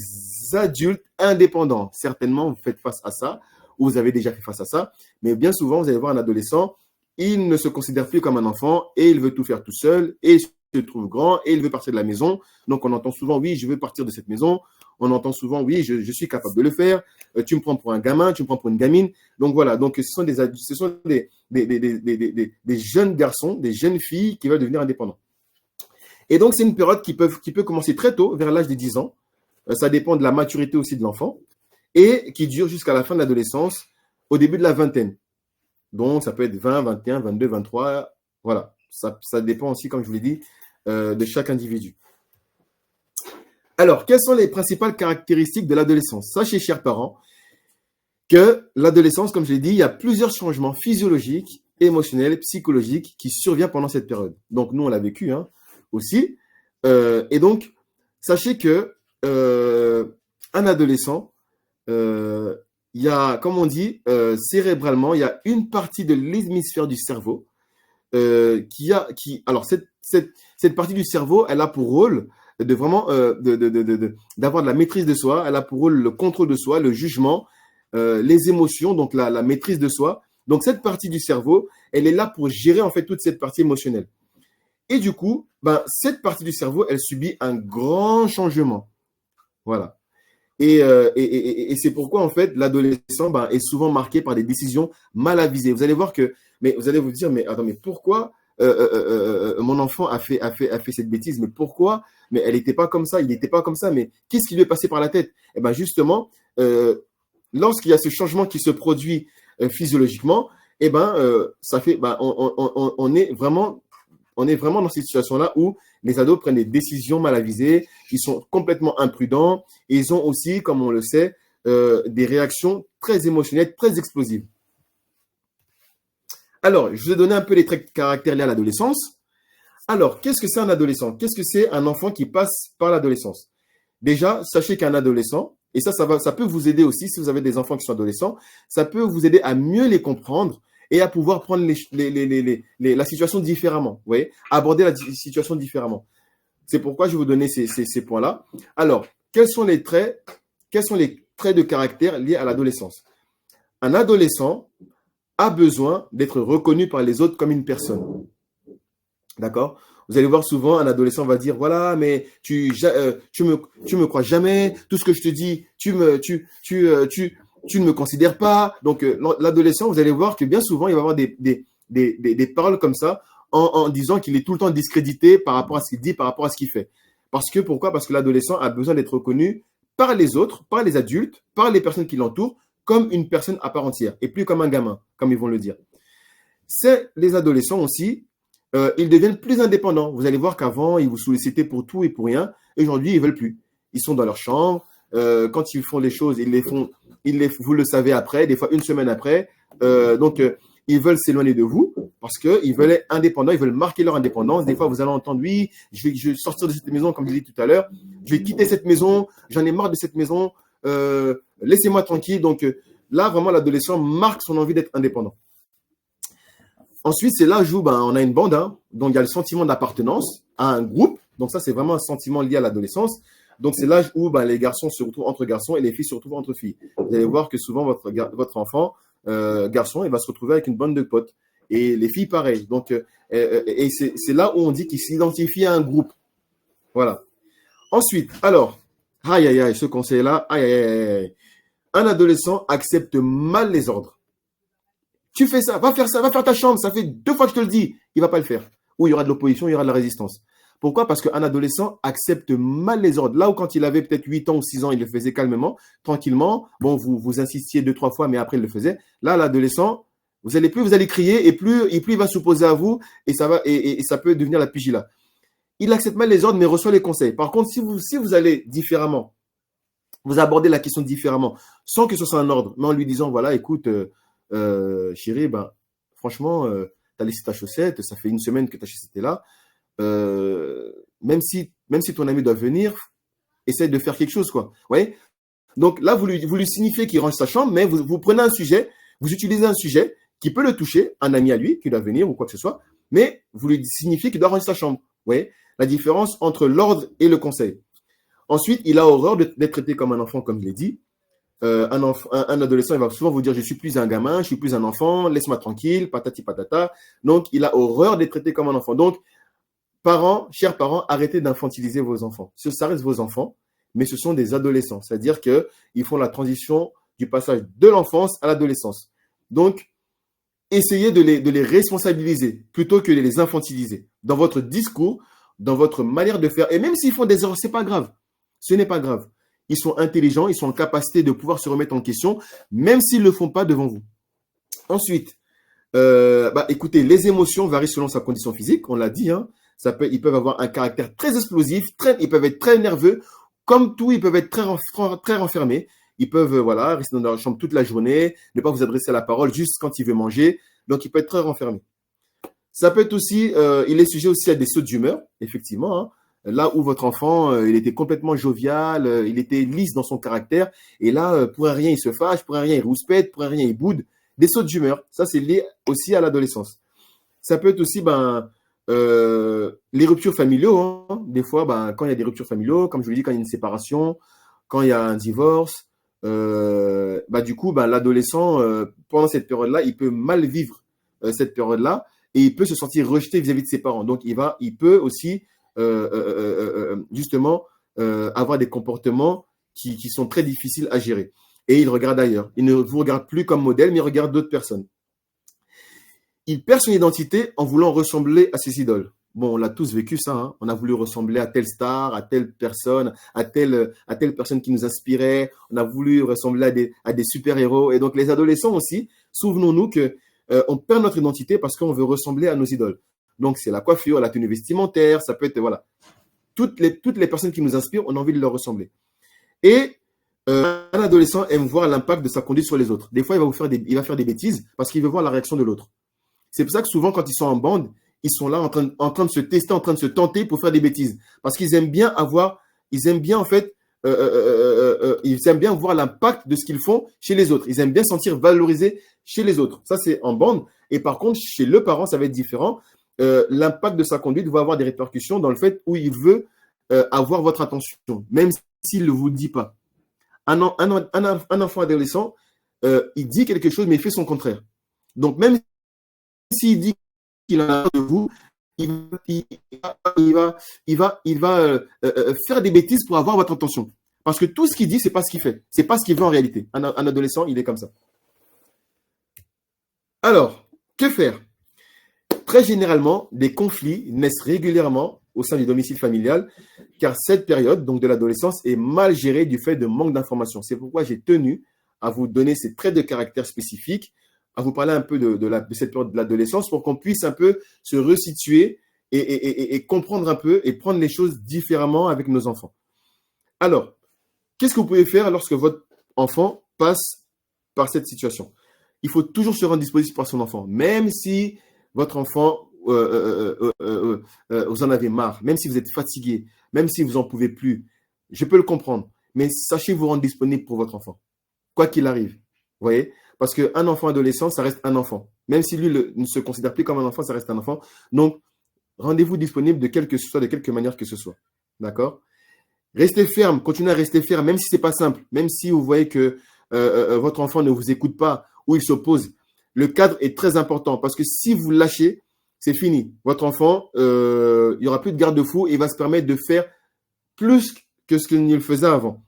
adultes indépendants. Certainement, vous faites face à ça, ou vous avez déjà fait face à ça. Mais bien souvent, vous allez voir un adolescent, il ne se considère plus comme un enfant et il veut tout faire tout seul et il se trouve grand et il veut partir de la maison. Donc, on entend souvent, oui, je veux partir de cette maison. On entend souvent, oui, je suis capable de le faire. Tu me prends pour un gamin, tu me prends pour une gamine. Donc, voilà. Donc, ce sont des jeunes garçons, des jeunes filles qui veulent devenir indépendants. Et donc, c'est une période qui peut commencer très tôt, vers l'âge de 10 ans. ça dépend de la maturité aussi de l'enfant, et qui dure jusqu'à la fin de l'adolescence, au début de la vingtaine. Donc, ça peut être 20, 21, 22, 23, voilà. Ça dépend aussi, comme je vous l'ai dit, de chaque individu. Alors, quelles sont les principales caractéristiques de l'adolescence? Sachez, chers parents, que l'adolescence, comme je l'ai dit, il y a plusieurs changements physiologiques, émotionnels, psychologiques qui surviennent pendant cette période. Donc, nous, on l'a vécu aussi. Et donc, sachez que un adolescent, il y a, comme on dit, cérébralement, il y a une partie de l'hémisphère du cerveau alors, cette partie du cerveau, elle a pour rôle de vraiment d'avoir de la maîtrise de soi. Elle a pour rôle le contrôle de soi, le jugement, les émotions, donc la maîtrise de soi. Donc, cette partie du cerveau, elle est là pour gérer en fait toute cette partie émotionnelle. Et du coup, cette partie du cerveau, elle subit un grand changement. Voilà. Et c'est pourquoi, en fait, l'adolescent est souvent marqué par des décisions mal avisées. Vous allez voir mais vous allez vous dire, mais attends, mais pourquoi mon enfant a fait cette bêtise? Mais pourquoi? Mais elle n'était pas comme ça, il n'était pas comme ça. Mais qu'est-ce qui lui est passé par la tête? Eh bien, justement, lorsqu'il y a ce changement qui se produit physiologiquement, eh ben, ça fait, on est vraiment dans cette situation-là où les ados prennent des décisions mal avisées, ils sont complètement imprudents, et ils ont aussi, comme on le sait, des réactions très émotionnelles, très explosives. Alors, je vous ai donné un peu les traits de caractère liés à l'adolescence. Alors, qu'est-ce que c'est un adolescent? Qu'est-ce que c'est un enfant qui passe par l'adolescence? Déjà, sachez qu'un adolescent, et ça peut vous aider aussi si vous avez des enfants qui sont adolescents, ça peut vous aider à mieux les comprendre et à pouvoir prendre la situation différemment, vous voyez, aborder la situation différemment. C'est pourquoi je vais vous donner ces points-là. Alors, quels sont les traits de caractère liés à l'adolescence? Un adolescent a besoin d'être reconnu par les autres comme une personne. D'accord? Vous allez voir souvent, un adolescent va dire, voilà, mais tu me crois jamais, tout ce que je te dis, tu ne me considères pas. Donc, l'adolescent, vous allez voir que bien souvent, il va avoir des paroles comme ça en disant qu'il est tout le temps discrédité par rapport à ce qu'il dit, par rapport à ce qu'il fait. Pourquoi? Parce que l'adolescent a besoin d'être reconnu par les autres, par les adultes, par les personnes qui l'entourent, comme une personne à part entière, et plus comme un gamin, comme ils vont le dire. C'est les adolescents aussi, ils deviennent plus indépendants. Vous allez voir qu'avant, ils vous sollicitaient pour tout et pour rien, et aujourd'hui, ils ne veulent plus. Ils sont dans leur chambre, quand ils font les choses, vous le savez après, des fois une semaine après, donc ils veulent s'éloigner de vous, parce qu'ils veulent être indépendants, ils veulent marquer leur indépendance. Des fois, vous allez entendre, oui, je vais sortir de cette maison, comme je l'ai dit tout à l'heure, je vais quitter cette maison, j'en ai marre de cette maison, laissez-moi tranquille. Donc là, vraiment, l'adolescent marque son envie d'être indépendant. Ensuite, c'est l'âge où on a une bande, donc il y a le sentiment d'appartenance à un groupe. Donc ça, c'est vraiment un sentiment lié à l'adolescence. Donc c'est l'âge où les garçons se retrouvent entre garçons et les filles se retrouvent entre filles. Vous allez voir que souvent, votre enfant, garçon, il va se retrouver avec une bande de potes. Et les filles, pareil. Donc, et c'est là où on dit qu'il s'identifie à un groupe. Voilà. Ensuite, alors, ce conseil-là, un adolescent accepte mal les ordres. Tu fais ça, va faire ta chambre, ça fait 2 fois que je te le dis, il ne va pas le faire. Ou il y aura de l'opposition, il y aura de la résistance. Pourquoi? Parce qu'un adolescent accepte mal les ordres. Là où quand il avait peut-être 8 ans ou 6 ans, il le faisait calmement, tranquillement. Bon, vous insistiez 2-3 fois, mais après il le faisait. Là, l'adolescent, vous allez crier et plus il va s'opposer à vous et ça peut devenir la pugilat. Il accepte mal les ordres, mais reçoit les conseils. Par contre, si vous allez différemment, vous abordez la question différemment, sans que ce soit un ordre, mais en lui disant, voilà, écoute, chérie, franchement, tu as laissé ta chaussette, ça fait 1 semaine que ta chaussette est là. Même si ton ami doit venir, essaye de faire quelque chose, quoi. Vous voyez? Donc là, vous lui signifiez qu'il range sa chambre, mais vous prenez un sujet, vous utilisez un sujet qui peut le toucher, un ami à lui qui doit venir ou quoi que ce soit, mais vous lui signifiez qu'il doit ranger sa chambre. Vous voyez? La différence entre l'ordre et le conseil. Ensuite, il a horreur d'être traité comme un enfant, comme je l'ai dit. Un adolescent, il va souvent vous dire, je suis plus un gamin, je suis plus un enfant, laisse-moi tranquille, patati patata. Donc, il a horreur d'être traité comme un enfant. Donc, chers parents, arrêtez d'infantiliser vos enfants. Ça reste vos enfants, mais ce sont des adolescents. C'est-à-dire qu'ils font la transition du passage de l'enfance à l'adolescence. Donc, essayez de les responsabiliser plutôt que de les infantiliser. Dans votre discours, dans votre manière de faire. Et même s'ils font des erreurs, ce n'est pas grave. Ce n'est pas grave. ils sont intelligents, ils sont en capacité de pouvoir se remettre en question, même s'ils ne le font pas devant vous. Ensuite, écoutez, les émotions varient selon sa condition physique, on l'a dit, hein. Ils peuvent avoir un caractère très explosif, ils peuvent être très nerveux, comme tout, ils peuvent être très renfermés. Ils peuvent rester dans leur chambre toute la journée, ne pas vous adresser à la parole juste quand il veut manger. Donc, il peut être très renfermé. Ça peut être aussi, il est sujet aussi à des sautes d'humeur, effectivement, hein. Là où votre enfant, il était complètement jovial, il était lisse dans son caractère, et là, pour un rien, il se fâche, pour un rien, il rouspète, pour un rien, il boude. Des sautes d'humeur, ça, c'est lié aussi à l'adolescence. Ça peut être aussi les ruptures familiaux, hein. Des fois, quand il y a des ruptures familiaux, comme je vous l'ai dit, quand il y a une séparation, quand il y a un divorce, du coup, l'adolescent, pendant cette période-là, il peut mal vivre cette période-là et il peut se sentir rejeté vis-à-vis de ses parents. Donc, il peut aussi justement avoir des comportements qui sont très difficiles à gérer. Et il regarde ailleurs. Il ne vous regarde plus comme modèle, mais il regarde d'autres personnes. Il perd son identité en voulant ressembler à ses idoles. Bon, on l'a tous vécu ça, hein. On a voulu ressembler à telle star, à telle personne, à telle personne qui nous inspirait. On a voulu ressembler à des super-héros. Et donc, les adolescents aussi, souvenons-nous que on perd notre identité parce qu'on veut ressembler à nos idoles. Donc, c'est la coiffure, la tenue vestimentaire, ça peut être, voilà. Toutes les personnes qui nous inspirent, on a envie de leur ressembler. Et un adolescent aime voir l'impact de sa conduite sur les autres. Des fois, il va faire des bêtises parce qu'il veut voir la réaction de l'autre. C'est pour ça que souvent, quand ils sont en bande, ils sont là en train de se tester, en train de se tenter pour faire des bêtises. Parce qu'ils aiment bien ils aiment bien voir l'impact de ce qu'ils font chez les autres. Ils aiment bien sentir valorisés chez les autres. Ça, c'est en bande. Et par contre, chez le parent, ça va être différent. L'impact de sa conduite va avoir des répercussions dans le fait où il veut avoir votre attention, même s'il ne vous le dit pas. Un enfant adolescent, il dit quelque chose, mais il fait son contraire. Donc, même s'il dit qu'il en a de vous, il va faire des bêtises pour avoir votre attention. Parce que tout ce qu'il dit, c'est pas ce qu'il fait. C'est pas ce qu'il veut en réalité. Un adolescent, il est comme ça. Alors, que faire? Très généralement, des conflits naissent régulièrement au sein du domicile familial, car cette période, donc de l'adolescence, est mal gérée du fait de manque d'informations. C'est pourquoi j'ai tenu à vous donner ces traits de caractère spécifiques, à vous parler un peu de cette période de l'adolescence pour qu'on puisse un peu se resituer et comprendre un peu et prendre les choses différemment avec nos enfants. Alors, qu'est-ce que vous pouvez faire lorsque votre enfant passe par cette situation? Il faut toujours se rendre disponible pour son enfant, même si votre enfant, vous en avez marre, même si vous êtes fatigué, même si vous n'en pouvez plus. Je peux le comprendre, mais sachez vous rendre disponible pour votre enfant, quoi qu'il arrive. Vous voyez? Parce qu'un enfant adolescent, ça reste un enfant. Même si lui ne se considère plus comme un enfant, ça reste un enfant. Donc, rendez-vous disponible de quelque manière que ce soit. D'accord? Restez ferme, continuez à rester ferme, même si ce n'est pas simple, même si vous voyez que votre enfant ne vous écoute pas ou il s'oppose. Le cadre est très important parce que si vous lâchez, c'est fini. Votre enfant, il n'y aura plus de garde-fou et il va se permettre de faire plus que ce qu'il ne le faisait avant.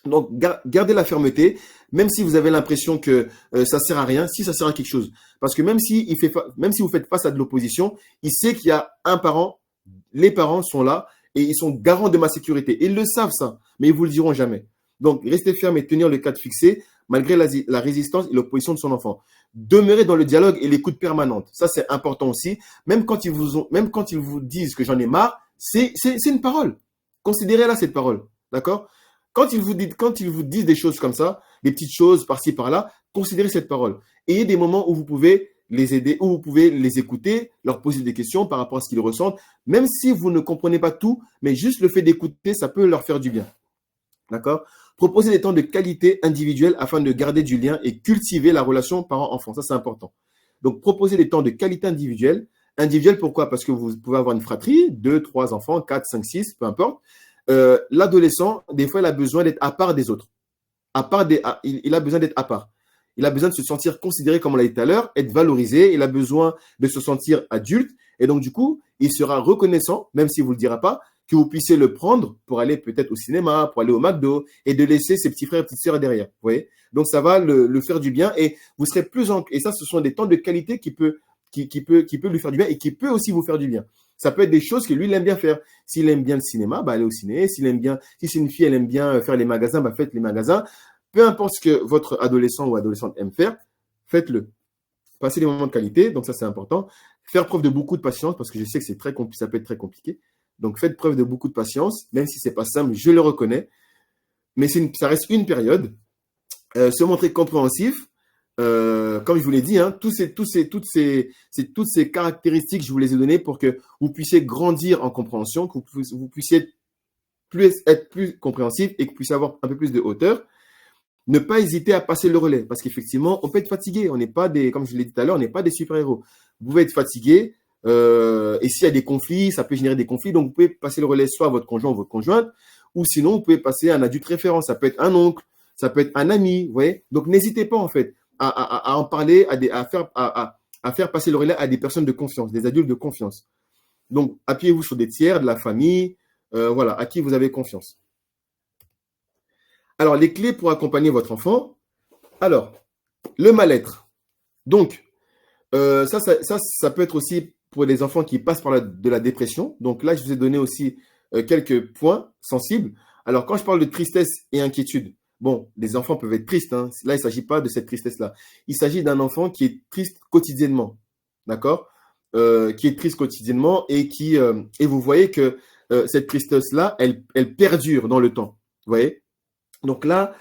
Donc, gardez la fermeté, même si vous avez l'impression que ça ne sert à rien, si ça sert à quelque chose. Parce que même si vous faites face à de l'opposition, il sait qu'il y a un parent, les parents sont là et ils sont garants de ma sécurité. Ils le savent ça, mais ils ne vous le diront jamais. Donc, restez ferme et tenir le cadre fixé, malgré la résistance et l'opposition de son enfant. Demeurez dans le dialogue et l'écoute permanente. Ça, c'est important aussi. Même quand ils vous disent que j'en ai marre, c'est une parole. Considérez-la cette parole. D'accord? Quand ils vous disent des choses comme ça, des petites choses par-ci, par-là, considérez cette parole. Ayez des moments où vous pouvez les aider, où vous pouvez les écouter, leur poser des questions par rapport à ce qu'ils ressentent, même si vous ne comprenez pas tout, mais juste le fait d'écouter, ça peut leur faire du bien. D'accord? Proposez des temps de qualité individuelle afin de garder du lien et cultiver la relation parent-enfant. Ça, c'est important. Donc, proposez des temps de qualité individuelle. Individuelle, pourquoi? Parce que vous pouvez avoir une fratrie, 2, 3 enfants, 4, 5, 6, peu importe. L'adolescent, des fois, il a besoin d'être à part des autres. Il a besoin d'être à part. Il a besoin de se sentir considéré, comme on l'a dit tout à l'heure, être valorisé. Il a besoin de se sentir adulte. Et donc, du coup, il sera reconnaissant, même s'il ne vous le dira pas, que vous puissiez le prendre pour aller peut-être au cinéma, pour aller au McDo et de laisser ses petits frères et petites sœurs derrière. Vous voyez? Donc, ça va le faire du bien et vous serez et ça, ce sont des temps de qualité qui peut lui faire du bien et qui peut aussi vous faire du bien. Ça peut être des choses que lui, il aime bien faire. S'il aime bien le cinéma, bah, allez au ciné. S'il aime bien, si c'est une fille, elle aime bien faire les magasins, bah, faites les magasins. Peu importe ce que votre adolescent ou adolescente aime faire, faites-le. Passez des moments de qualité, donc ça, c'est important. Faire preuve de beaucoup de patience, parce que je sais que ça peut être très compliqué. Donc, faites preuve de beaucoup de patience, même si c'est pas simple, je le reconnais. Mais ça reste une période. Se montrer compréhensif, comme je vous l'ai dit, hein, toutes ces caractéristiques, je vous les ai données pour que vous puissiez grandir en compréhension, que vous puissiez être plus compréhensif et que vous puissiez avoir un peu plus de hauteur. Ne pas hésiter à passer le relais, parce qu'effectivement, on peut être fatigué. On n'est pas comme je l'ai dit tout à l'heure, on n'est pas des super-héros. Vous pouvez être fatigué, et s'il y a des conflits, ça peut générer des conflits, donc vous pouvez passer le relais soit à votre conjoint ou votre conjointe, ou sinon, vous pouvez passer à un adulte référent. Ça peut être un oncle, ça peut être un ami, vous voyez. Donc, n'hésitez pas, en fait, à en parler, à faire passer le relais à des personnes de confiance, des adultes de confiance. Donc, appuyez-vous sur des tiers, de la famille, voilà, à qui vous avez confiance. Alors, les clés pour accompagner votre enfant. Alors, le mal-être. Donc, ça peut être aussi pour les enfants qui passent par de la dépression. Donc là, je vous ai donné aussi quelques points sensibles. Alors, quand je parle de tristesse et inquiétude, bon, les enfants peuvent être tristes, hein. Là, il ne s'agit pas de cette tristesse-là. Il s'agit d'un enfant qui est triste quotidiennement. D'accord, qui est triste quotidiennement et vous voyez que cette tristesse-là, elle perdure dans le temps. Vous voyez? Donc là,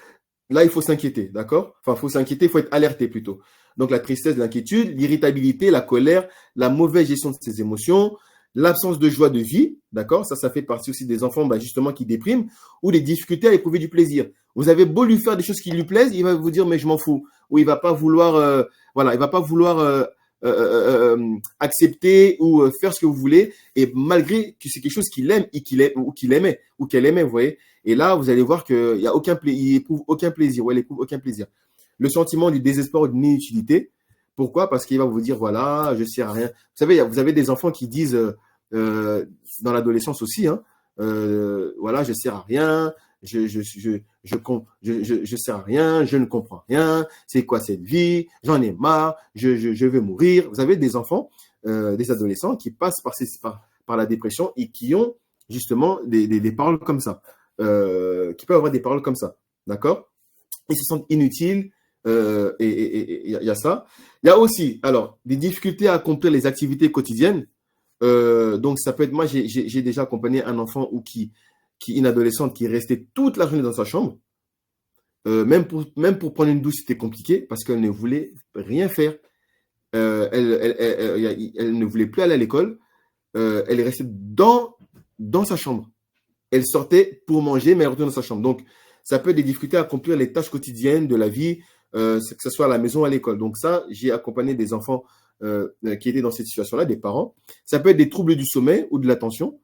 il faut s'inquiéter, d'accord? Enfin, il faut s'inquiéter, il faut être alerté plutôt. Donc, la tristesse, l'inquiétude, l'irritabilité, la colère, la mauvaise gestion de ses émotions, l'absence de joie de vie, d'accord? Ça fait partie aussi des enfants, justement, qui dépriment, ou des difficultés à éprouver du plaisir. Vous avez beau lui faire des choses qui lui plaisent, il va vous dire, mais je m'en fous. Ou il va pas vouloir, il va pas vouloir accepter ou faire ce que vous voulez, et malgré que c'est quelque chose qu'il aime et qu'il aimait, ou qu'elle aimait, vous voyez. Et là, vous allez voir qu'il éprouve aucun plaisir, ou elle éprouve aucun plaisir. Le sentiment du désespoir ou de l'inutilité. Pourquoi? Parce qu'il va vous dire, voilà, je ne sers à rien. Vous savez, vous avez des enfants qui disent, dans l'adolescence aussi, hein, voilà, je ne sers à rien, je sers à rien, je ne comprends rien, c'est quoi cette vie, j'en ai marre, je vais mourir. Vous avez des enfants, des adolescents qui passent par la dépression et qui ont justement des paroles comme ça, qui peuvent avoir des paroles comme ça, d'accord? Ils se sentent inutiles, et il y a ça. Il y a aussi, alors, des difficultés à accomplir les activités quotidiennes. Donc, ça peut être, moi, j'ai déjà accompagné un enfant une adolescente qui est restée toute la journée dans sa chambre. Même pour prendre une douche, c'était compliqué parce qu'elle ne voulait rien faire. Elle ne voulait plus aller à l'école. Elle est restée dans sa chambre. Elle sortait pour manger, mais elle retourne dans sa chambre. Donc, ça peut être des difficultés à accomplir les tâches quotidiennes de la vie, que ce soit à la maison ou à l'école. Donc ça, j'ai accompagné des enfants qui étaient dans cette situation-là, des parents. Ça peut être des troubles du sommeil ou de l'attention.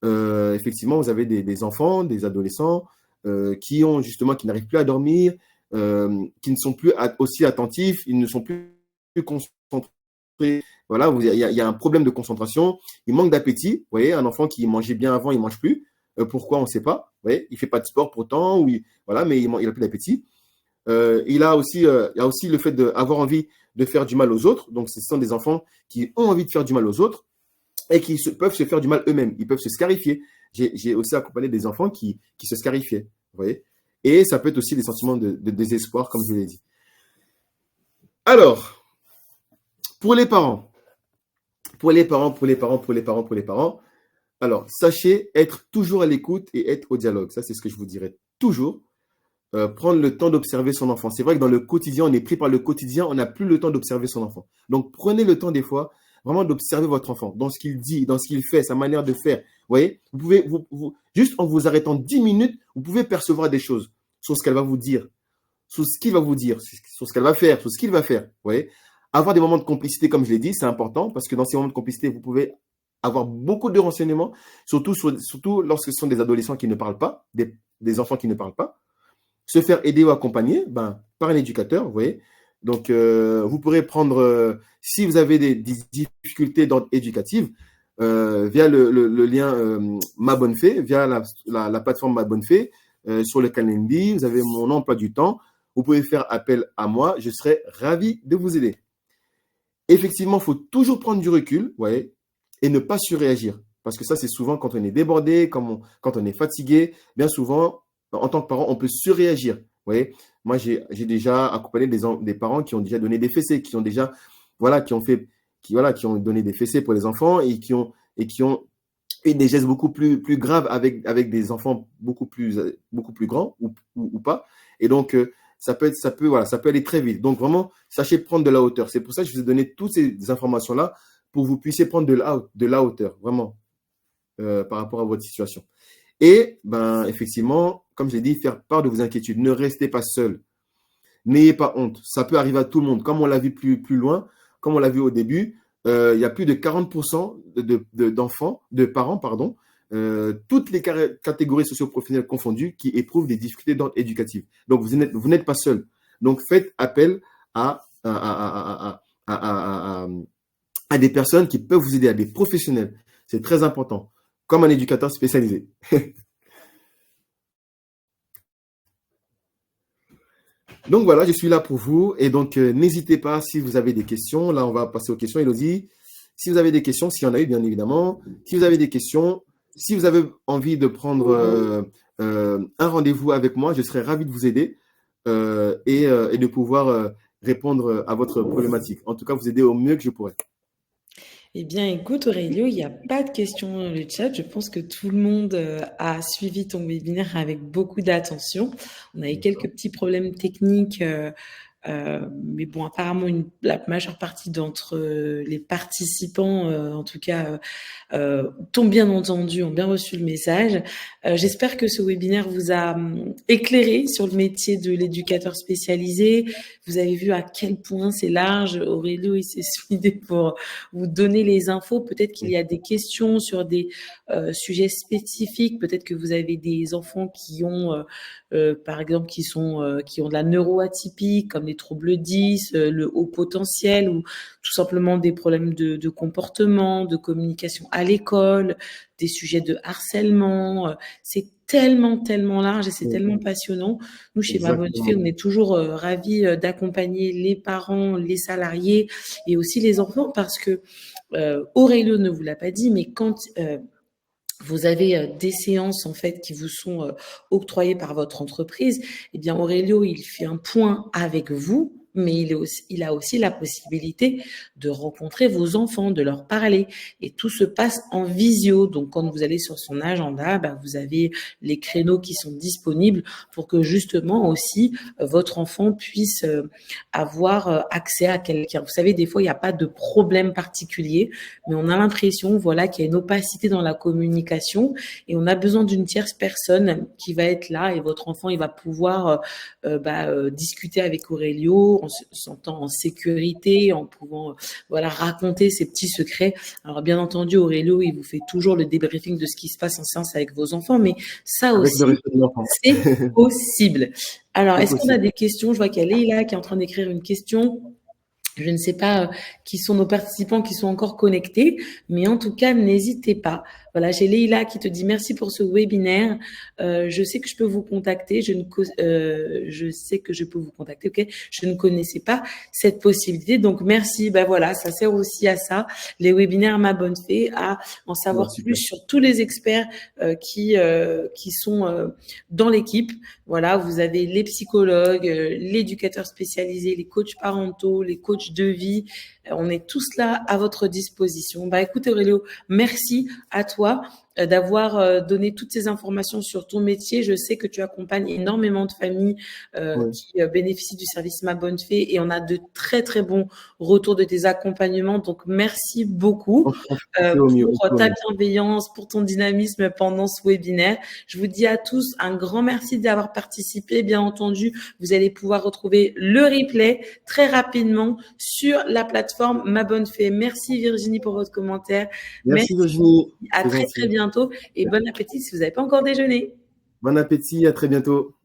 Effectivement, vous avez des enfants, des adolescents qui n'arrivent plus à dormir, qui ne sont plus aussi attentifs, ils ne sont plus concentrés. Voilà, il y a un problème de concentration, il manque d'appétit. Vous voyez, un enfant qui mangeait bien avant, il ne mange plus. Pourquoi, on ne sait pas. Vous voyez, il ne fait pas de sport pourtant, voilà, mais il n'a plus d'appétit. Il y a aussi le fait d'avoir envie de faire du mal aux autres. Donc, ce sont des enfants qui ont envie de faire du mal aux autres et qui peuvent se faire du mal eux-mêmes. Ils peuvent se scarifier. J'ai aussi accompagné des enfants qui se scarifiaient. Vous voyez. Et ça peut être aussi des sentiments de désespoir, comme je l'ai dit. Alors, pour les parents, alors, sachez être toujours à l'écoute et être au dialogue. Ça, c'est ce que je vous dirais toujours. Prendre le temps d'observer son enfant. C'est vrai que dans le quotidien, on est pris par le quotidien, on n'a plus le temps d'observer son enfant. Donc, prenez le temps des fois vraiment d'observer votre enfant, dans ce qu'il dit, dans ce qu'il fait, sa manière de faire. Vous voyez, vous pouvez, juste en vous arrêtant 10 minutes, vous pouvez percevoir des choses sur ce qu'elle va vous dire, sur ce qu'il va vous dire, sur ce qu'elle va faire, sur ce qu'il va faire. Vous voyez, avoir des moments de complicité, comme je l'ai dit, c'est important parce que dans ces moments de complicité, vous pouvez avoir beaucoup de renseignements, surtout lorsque ce sont des adolescents qui ne parlent pas, des enfants qui ne parlent pas. Se faire aider ou accompagner par un éducateur, vous voyez. Donc, vous pourrez prendre, si vous avez des difficultés d'ordre éducatif, via le lien Ma Bonne Fée, via la plateforme Ma Bonne Fée, sur le calendrier, vous avez mon emploi du temps. Vous pouvez faire appel à moi, je serai ravi de vous aider. Effectivement, il faut toujours prendre du recul, vous voyez. et ne pas surréagir. Parce que ça, c'est souvent quand on est débordé, quand on est fatigué, bien souvent, en tant que parent, on peut surréagir. Vous voyez, moi, j'ai déjà accompagné des parents qui ont déjà donné des fessées, qui ont déjà, voilà, qui ont donné des fessées pour les enfants et qui ont et des gestes beaucoup plus graves avec des enfants beaucoup plus grands ou pas. Et donc, voilà, ça peut aller très vite. Donc, vraiment, sachez prendre de la hauteur. C'est pour ça que je vous ai donné toutes ces informations-là pour que vous puissiez prendre de la hauteur, vraiment, par rapport à votre situation. Et, ben, effectivement, comme j'ai dit, faire part de vos inquiétudes. Ne restez pas seul. N'ayez pas honte. Ça peut arriver à tout le monde. Comme on l'a vu plus loin, comme on l'a vu au début, il y a plus de 40% de parents, pardon, toutes les catégories socio-professionnelles confondues, qui éprouvent des difficultés d'ordre éducatif. Donc, vous n'êtes pas seul. Donc, faites appel à des personnes qui peuvent vous aider, à des professionnels. C'est très important, comme un éducateur spécialisé. Donc voilà, je suis là pour vous. Et donc, n'hésitez pas si vous avez des questions. Là, on va passer aux questions, Élodie. Si vous avez des questions, s'il y en a eu, bien évidemment. Si vous avez des questions, si vous avez envie de prendre un rendez-vous avec moi, je serai ravi de vous aider et de pouvoir répondre à votre problématique. En tout cas, vous aider au mieux que je pourrai. Eh bien, écoute, Aurélio, il n'y a pas de questions dans le chat. Je pense que tout le monde a suivi ton webinaire avec beaucoup d'attention. On a eu quelques petits problèmes techniques, mais bon, apparemment, la majeure partie d'entre les participants, en tout cas, t'ont bien entendu, ont bien reçu le message. J'espère que ce webinaire vous a éclairé sur le métier de l'éducateur spécialisé. Vous avez vu à quel point c'est large. Aurélio, il s'est soudé pour vous donner les infos. Peut-être qu'il y a des questions sur des sujets spécifiques. Peut-être que vous avez des enfants qui ont, par exemple, qui ont de la neuroatypie, comme les troubles 10, le haut potentiel, ou tout simplement des problèmes de comportement, de communication à l'école, des sujets de harcèlement. C'est tellement large et c'est tellement passionnant. Nous, chez Ma Bonne Fée, on est toujours ravis d'accompagner les parents, les salariés et aussi les enfants, parce que Aurélio ne vous l'a pas dit, mais quand vous avez des séances en fait qui vous sont octroyées par votre entreprise, eh bien Aurélio, il fait un point avec vous, mais il a aussi la possibilité de rencontrer vos enfants, de leur parler, et tout se passe en visio. Donc quand vous allez sur son agenda, vous avez les créneaux qui sont disponibles pour que justement aussi votre enfant puisse avoir accès à quelqu'un. Vous savez, des fois il n'y a pas de problème particulier, mais on a l'impression, voilà, qu'il y a une opacité dans la communication et on a besoin d'une tierce personne qui va être là, et votre enfant, il va pouvoir discuter avec Aurélio en se sentant en sécurité, en pouvant raconter ses petits secrets. Alors bien entendu, Aurélio, il vous fait toujours le débriefing de ce qui se passe en séance avec vos enfants, mais ça aussi, c'est possible. Alors, est-ce qu'on a des questions? Je vois qu'il y a Leïla qui est en train d'écrire une question. Je ne sais pas qui sont nos participants qui sont encore connectés, mais en tout cas, n'hésitez pas. Voilà, j'ai Leïla qui te dit merci pour ce webinaire. Je sais que je peux vous contacter. Je sais que je peux vous contacter. Ok, je ne connaissais pas cette possibilité, donc merci. Voilà, ça sert aussi à ça. Les webinaires Ma Bonne Fée, à en savoir plus sur tous les experts qui sont dans l'équipe. Voilà, vous avez les psychologues, l'éducateur spécialisé, les coachs parentaux, les coachs de vie. On est tous là à votre disposition. Écoutez Aurélio, merci à toi d'avoir donné toutes ces informations sur ton métier. Je sais que tu accompagnes énormément de familles qui bénéficient du service Ma Bonne Fée, et on a de très très bons retours de tes accompagnements. Donc merci beaucoup pour ta bienveillance, pour ton dynamisme pendant ce webinaire. Je vous dis à tous un grand merci d'avoir participé. Bien entendu, vous allez pouvoir retrouver le replay très rapidement sur la plateforme Ma Bonne Fée. Merci Virginie pour votre commentaire. Merci Virginie. À très très bientôt et bon appétit si vous n'avez pas encore déjeuné. Bon appétit, à très bientôt.